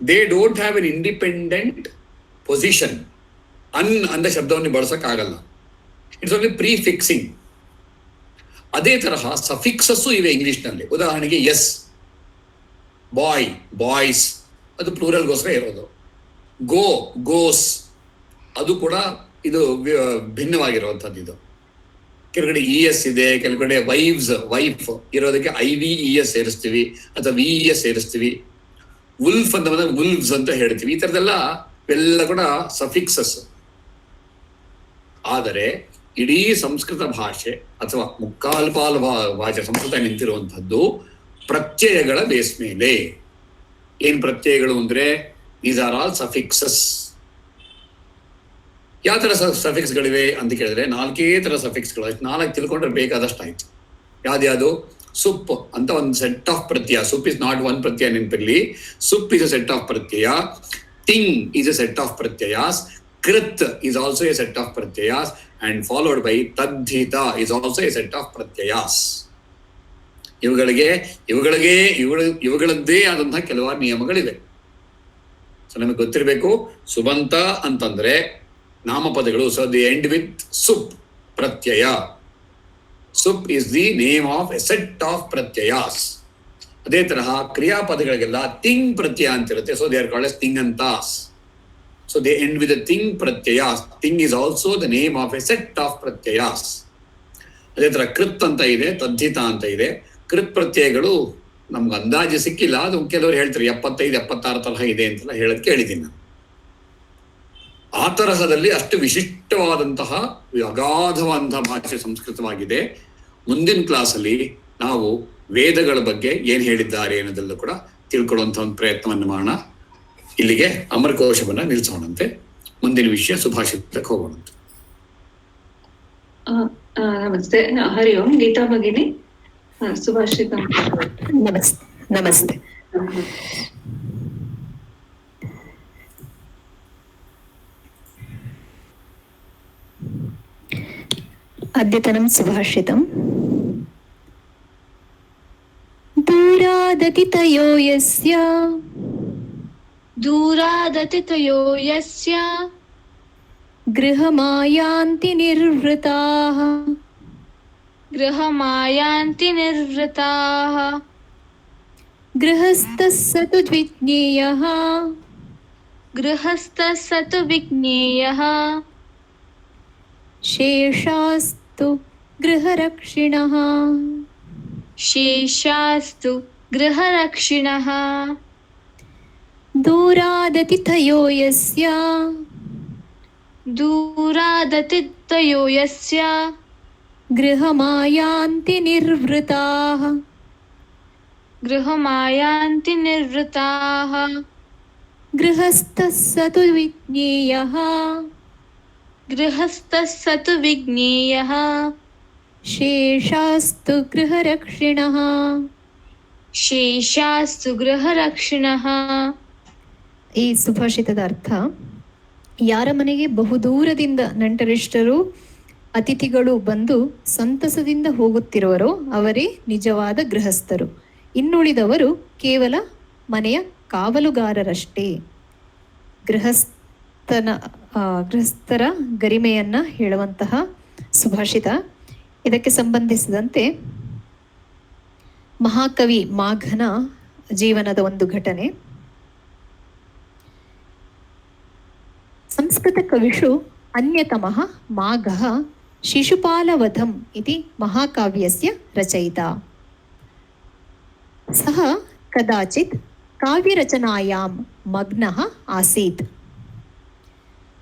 they don't have an independent position. Un ಅಂದ ಶಬ್ದವನ್ನು ಬಳಸಕ್ಕಾಗಲ್ಲ. It's only ಪ್ರಿಫಿಕ್ಸಿಂಗ್. ಅದೇ ತರಹ ಸಫಿಕ್ಸಸ್ಸು ಇವೆ ಇಂಗ್ಲಿಷ್ನಲ್ಲಿ. ಉದಾಹರಣೆಗೆ ಎಸ್, ಬಾಯ್, ಬಾಯ್ಸ್, ಅದು ಪ್ಲೂರಲ್ಗೋಸ್ಕರ ಇರೋದು. ಗೋ, ಗೋಸ್, ಅದು ಕೂಡ ಇದು ಭಿನ್ನವಾಗಿರುವಂಥದ್ದು. ಇದು ಕೆಲಗಡೆ ES ಇದೆ, ಕೆಲಗಡೆ ವೈವ್ಸ್, ವೈಫ್ ಇರೋದಕ್ಕೆ IVES ಸೇರಿಸ್ತೀವಿ ಅಥವಾ VES ಸೇರಿಸ್ತೀವಿ. ವುಲ್ಫ್ ಅಂತ ಬಂದಾಗ ವುಲ್ವ್ಸ್ ಅಂತ ಹೇಳ್ತೀವಿ. ಈ ಥರದೆಲ್ಲ ಎಲ್ಲ ಕೂಡ ಸಫಿಕ್ಸಸ್. ಆದರೆ ಇಡೀ ಸಂಸ್ಕೃತ ಭಾಷೆ ಅಥವಾ ಮುಕ್ಕಾಲ್ಪಾಲು ಭಾಷೆ ಸಂಸ್ಕೃತ ನಿಂತಿರುವಂಥದ್ದು ಪ್ರತ್ಯಯಗಳ ಬೇಸ್ ಮೇಲೆ. ಏನ್ ಪ್ರತ್ಯಯಗಳು ಅಂದ್ರೆ ದೀಸ್ ಆರ್ ಆಲ್ ಸಫಿಕ್ಸಸ್. ಯಾವ ತರ ಸಫಿಕ್ಸ್ಗಳಿವೆ ಅಂತ ಕೇಳಿದ್ರೆ 4 ತರ ಸಫಿಕ್ಸ್ಗಳು. 4 ತಿಳ್ಕೊಂಡ್ರೆ ಬೇಕಾದಷ್ಟು ಆಯ್ತು. ಯಾವ್ದ್ಯಾವುದು? ಸುಪ್ ಅಂತ ಒಂದು ಸೆಟ್ ಆಫ್ ಪ್ರತ್ಯಯ. Sup is not one pratyaya, ನೆನಪಿರ್ಲಿ. Sup is a set of pratyaya. Ting is a set of pratyayas. Krit is also a set of pratyayas and followed by taddhita is also a set of pratyayas. ಇವುಗಳದ್ದೇ ಆದಂತಹ ಕೆಲವಾರು ನಿಯಮಗಳಿವೆ. ಸೊ ನಮಗೆ ಗೊತ್ತಿರಬೇಕು, ಸುಬಂತ ಅಂತಂದ್ರೆ ನಾಮಪದಗಳು. So the end with sup, pratyaya. Sup is the name of a set of pratyayas. ಅದೇ ತರಹ ಕ್ರಿಯಾಪದಗಳಿಗೆಲ್ಲ ತಿಂಗ್ ಪ್ರತ್ಯಯ ಅಂತಿರುತ್ತೆ. So they are called S ತಿಂಗಂತಾಸ್. So they end with a ting pratyayas. Ting is also the name of a set of pratyayas. ಅದೇ ತರ ಕೃತ್ ಅಂತ ಇದೆ, ತದ್ಧಿತ ಅಂತ ಇದೆ. ಕೃತ್ ಪ್ರತ್ಯಯಗಳು ನಮ್ಗೆ ಅಂದಾಜು ಸಿಕ್ಕಿಲ್ಲ. ಅದು ಕೆಲವರು ಹೇಳ್ತಾರೆ 75-76 ತರಹ ಇದೆ ಅಂತೆಲ್ಲ ಹೇಳೋದು ಕೇಳಿದ್ದೀನಿ ನಾನು. ಆ ತರಹದಲ್ಲಿ ಅಷ್ಟು ವಿಶಿಷ್ಟವಾದಂತಹ ಅಗಾಧವಾದಂತಹ ಭಾಷೆ ಸಂಸ್ಕೃತವಾಗಿದೆ. ಮುಂದಿನ ಕ್ಲಾಸಲ್ಲಿ ನಾವು ವೇದಗಳ ಬಗ್ಗೆ ಏನ್ ಹೇಳಿದ್ದಾರೆ ಅನ್ನೋದೆಲ್ಲ ಕೂಡ ತಿಳ್ಕೊಳ್ಳುವಂತ ಒಂದು ಪ್ರಯತ್ನವನ್ನು ಮಾಡೋಣ. ಇಲ್ಲಿಗೆ ಅಮರಕೋಶವನ್ನ ನಿಲ್ಲಿಸೋಣಂತೆ. ಮುಂದಿನ ವಿಷಯ ಸುಭಾಷಿತಕ್ಕೆ ಹೋಗೋಣಂತೆ. नमस्ते हरि ओम् गीता भगिनी सुभाषितं नमस्ते अद्यतनं सुभाषितम् दूरादतितयो यस्य गृहमायान्ति निर्वृताः गृहस्थः स तु विज्ञेयः शेषास्तु गृहरक्षिणः दूरादतिथयो यस्य गृहमायान्ति निर्वृताः गृहस्थः स तु विज्ञेयः शेषास्तु ಗೃಹರಕ್ಷಿಣಃ. ಈ ಸುಭಾಷಿತದ ಅರ್ಥ, ಯಾರ ಮನೆಗೆ ಬಹುದೂರದಿಂದ ನೆಂಟರಿಷ್ಟರು ಅತಿಥಿಗಳು ಬಂದು ಸಂತಸದಿಂದ ಹೋಗುತ್ತಿರುವರೋ ಅವರೇ ನಿಜವಾದ ಗೃಹಸ್ಥರು. ಇನ್ನುಳಿದವರು ಕೇವಲ ಮನೆಯ ಕಾವಲುಗಾರರಷ್ಟೇ. ಗೃಹಸ್ಥರ ಗರಿಮೆಯನ್ನು ಹೇಳುವಂತಹ ಸುಭಾಷಿತ. ಇದಕ್ಕೆ ಸಂಬಂಧಿಸಿದಂತೆ ಮಹಾಕವಿ ಮಾಘನ ಜೀವನದ ಒಂದು ಘಟನೆ. ಸಂಸ್ಕೃತ ಕವಿಷು ಅನ್ಯತಮಃ ಮಾಘಃ ಶಿಶುಪಾಲವಧಂ ಇತಿ ಮಹಾಕಾವ್ಯಸ್ಯ ರಚಯಿತಾ. ಸಹ ಕದಾಚಿತ್ ಕಾವ್ಯರಚನಾಯಾಂ ಮಗ್ನಃ ಆಸೀತ್.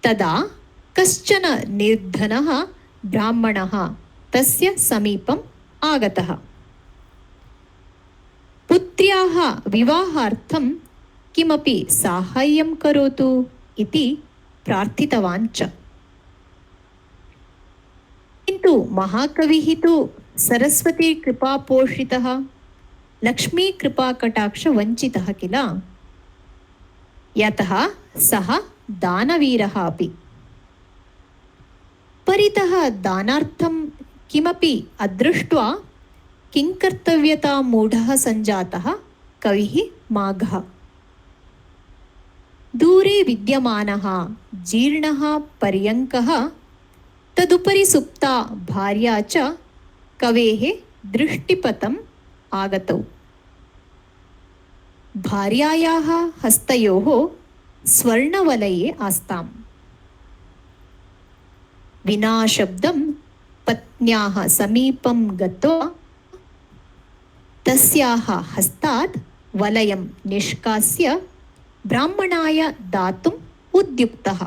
ತದಾ ಕಶ್ಚನ ನಿರ್ಧನಃ ಬ್ರಾಹ್ಮಣಃ ತಸ್ಯ ಸಮೀಪಂ ಆಗತಃ. पुत्र्याः विवाहार्थं किमपि साहाय्यं करोतु इति प्रार्थितवान् च. किन्तु महाकविः तु सरस्वती कृपापोषितः लक्ष्मी कृपाकटाक्षवञ्चितः किल. यतः सः दानवीरः अपि. परितः दानार्थं किमपि अदृष्ट्वा किंकर्तव्यता मूढ़ः संजातः कविः माघः. दूरे विद्यमानः जीर्णः पर्यङ्कः तदुपरि सुप्ता भार्या च कवेः दृष्टिपथम् आगतौ. भार्यायाः हस्तयोः स्वर्णवलये आस्ताम्. विना शब्दं पत्न्याः समीपं गत्वा तस्याः हस्तात् वलयं निष्कास्य ब्राह्मणाय दातुम् उद्युक्तः.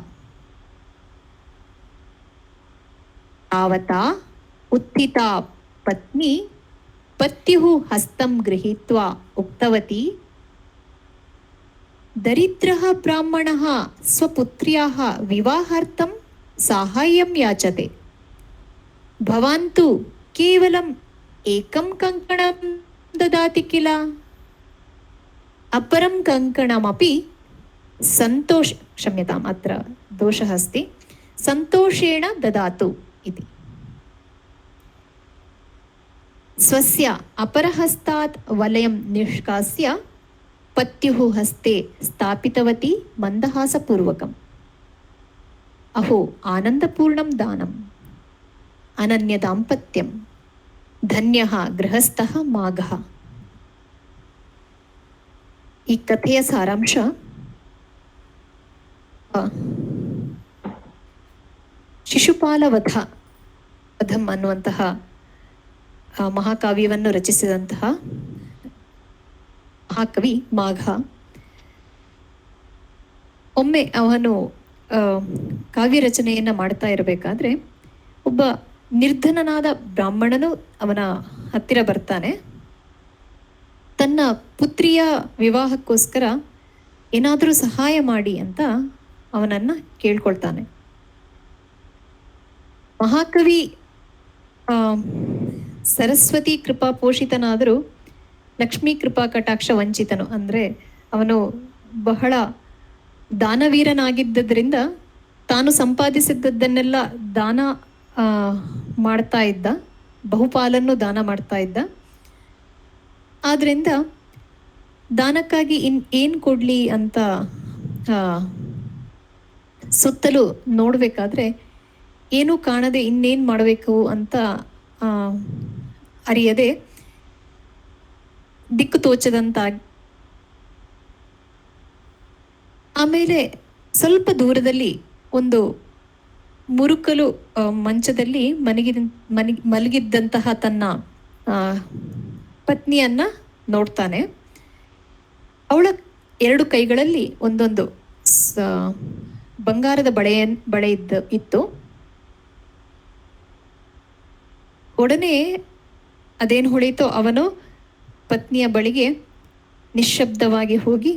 तावता उत्थिता पत्नी पत्युः हस्तं गृहीत्वा उक्तवती, दरिद्रः ब्राह्मणः स्वपुत्र्याः विवाहार्थं साहाय्यं याचते. भवान् तु केवलम् एकं कङ्कणं ददाति किल. अपरं कङ्कणमपि क्षम्यताम्, अत्र दोषः अस्ति, सन्तोषेण ददातु इति. स्वस्य अपरहस्तात् वलयं निष्कास्य पत्युः हस्ते स्थापितवती मन्दहासपूर्वकम्. अहो आनन्दपूर्णं दानम्, अनन्यदाम्पत्यम्, ಧನ್ಯಃ ಗೃಹಸ್ಥಃ ಮಾಘಃ. ಈ ಕಥೆಯ ಸಾರಾಂಶ, ಶಿಶುಪಾಲವಧಂ ಅನ್ನುವಂತಹ ಮಹಾಕಾವ್ಯವನ್ನು ರಚಿಸಿದಂತಹ ಮಹಾಕವಿ ಮಾಘ ಒಮ್ಮೆ ಅವನು ಕಾವ್ಯ ರಚನೆಯನ್ನ ಮಾಡ್ತಾ ಇರಬೇಕಾದ್ರೆ ಒಬ್ಬ ನಿರ್ಧನನಾದ ಬ್ರಾಹ್ಮಣನು ಅವನ ಹತ್ತಿರ ಬರ್ತಾನೆ. ತನ್ನ ಪುತ್ರಿಯ ವಿವಾಹಕ್ಕೋಸ್ಕರ ಏನಾದರೂ ಸಹಾಯ ಮಾಡಿ ಅಂತ ಅವನನ್ನು ಕೇಳ್ಕೊಳ್ತಾನೆ. ಮಹಾಕವಿ ಆ, ಸರಸ್ವತಿ ಕೃಪಾ ಪೋಷಿತನಾದರೂ ಲಕ್ಷ್ಮೀ ಕೃಪಾ ಕಟಾಕ್ಷ ವಂಚಿತನು. ಅಂದರೆ ಅವನು ಬಹಳ ದಾನವೀರನಾಗಿದ್ದರಿಂದ ತಾನು ಸಂಪಾದಿಸಿದ್ದನ್ನೆಲ್ಲ ದಾನ ಮಾಡ್ತಾ ಇದ್ದ, ಬಹುಪಾಲನ್ನು ದಾನ ಮಾಡ್ತಾ ಇದ್ದ. ಆದ್ದರಿಂದ ದಾನಕ್ಕಾಗಿ ಏನು ಕೊಡಲಿ ಅಂತ ಸುತ್ತಲೂ ನೋಡಬೇಕಾದ್ರೆ ಏನೂ ಕಾಣದೆ ಇನ್ನೇನು ಮಾಡಬೇಕು ಅಂತ ಅರಿಯದೆ ದಿಕ್ಕು ತೋಚದಂತ. ಆಮೇಲೆ ಸ್ವಲ್ಪ ದೂರದಲ್ಲಿ ಒಂದು ಮುರುಕಲು ಮಂಚದಲ್ಲಿ ಮಲಗಿದ್ದಂತಹ ತನ್ನ ಪತ್ನಿಯನ್ನ ನೋಡ್ತಾನೆ. ಅವಳ 2 ಕೈಗಳಲ್ಲಿ ಒಂದೊಂದು ಬಂಗಾರದ ಬಳೆ ಇತ್ತು. ಒಡನೆ ಅದೇನು ಹೊಳಿತೋ ಅವನು ಪತ್ನಿಯ ಬಳಿಗೆ ನಿಶ್ಶಬ್ದವಾಗಿ ಹೋಗಿ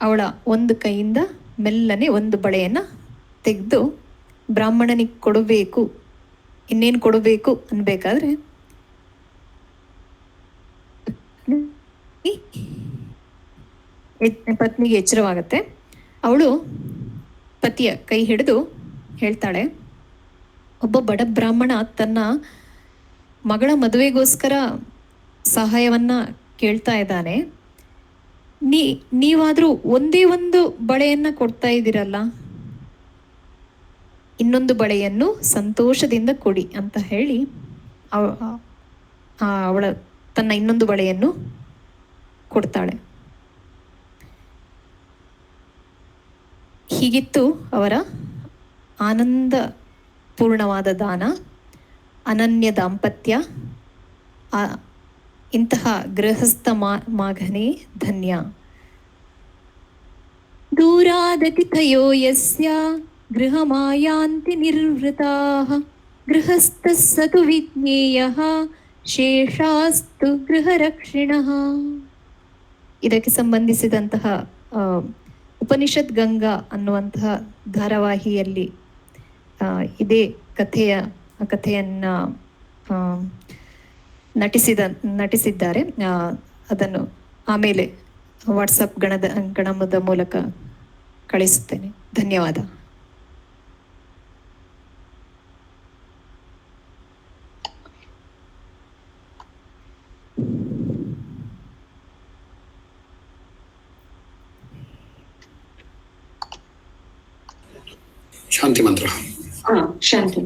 ಅವಳ ಒಂದು ಕೈಯಿಂದ ಮೆಲ್ಲನೆ ಒಂದು ಬಳೆಯನ್ನು ತೆಗೆದು ಬ್ರಾಹ್ಮಣನಿಗೆ ಕೊಡಬೇಕು, ಇನ್ನೇನು ಕೊಡಬೇಕು ಅನ್ಬೇಕಾದ್ರೆ ಪತ್ನಿಗೆ ಎಚ್ಚರವಾಗತ್ತೆ. ಅವಳು ಪತಿಯ ಕೈ ಹಿಡಿದು ಹೇಳ್ತಾಳೆ, ಒಬ್ಬ ಬಡ ಬ್ರಾಹ್ಮಣ ತನ್ನ ಮಗಳ ಮದುವೆಗೋಸ್ಕರ ಸಹಾಯವನ್ನ ಕೇಳ್ತಾ ಇದ್ದಾನೆ. ನೀವಾದ್ರೂ ಒಂದೇ ಒಂದು ಬಳೆಯನ್ನ ಕೊಡ್ತಾ ಇದ್ದೀರಲ್ಲ, ಇನ್ನೊಂದು ಬಳೆಯನ್ನು ಸಂತೋಷದಿಂದ ಕೊಡಿ ಅಂತ ಹೇಳಿ ಅವಳ ತನ್ನ ಇನ್ನೊಂದು ಬಳೆಯನ್ನು ಕೊಡ್ತಾಳೆ. ಹೀಗಿತ್ತು ಅವರ ಆನಂದ ಪೂರ್ಣವಾದ ದಾನ, ಅನನ್ಯ ದಾಂಪತ್ಯ. ಇಂತಹ ಗೃಹಸ್ಥ ಮಾಘನೆ ಧನ್ಯ. ದೂರಾದತಿಥಯೋ ಯಸ್ಯ ಗೃಹಮಾಯಾಂತಿ ನಿರ್ವೃತಾಃ ಗೃಹಸ್ಥಃ ಸತು ವಿಜ್ಞೇಯಃ ಶೇಷಾಸ್ತು ಗೃಹರಕ್ಷಿಣಃ. ಇದಕ್ಕೆ ಸಂಬಂಧಿಸಿದಂತಹ ಉಪನಿಷತ್ ಗಂಗಾ ಅನ್ನುವಂತಹ ಧಾರಾವಾಹಿಯಲ್ಲಿ ಇದೇ ಕಥೆಯನ್ನ ನಟಿಸಿದ್ದಾರೆ. ಅದನ್ನು ಆಮೇಲೆ ವಾಟ್ಸಪ್ ಗಣಮದ ಮೂಲಕ ಕಳಿಸುತ್ತೇನೆ. ಧನ್ಯವಾದ. ಶಾಂತಿ ಮಂತ್ರ. ಶಾಂತಿ.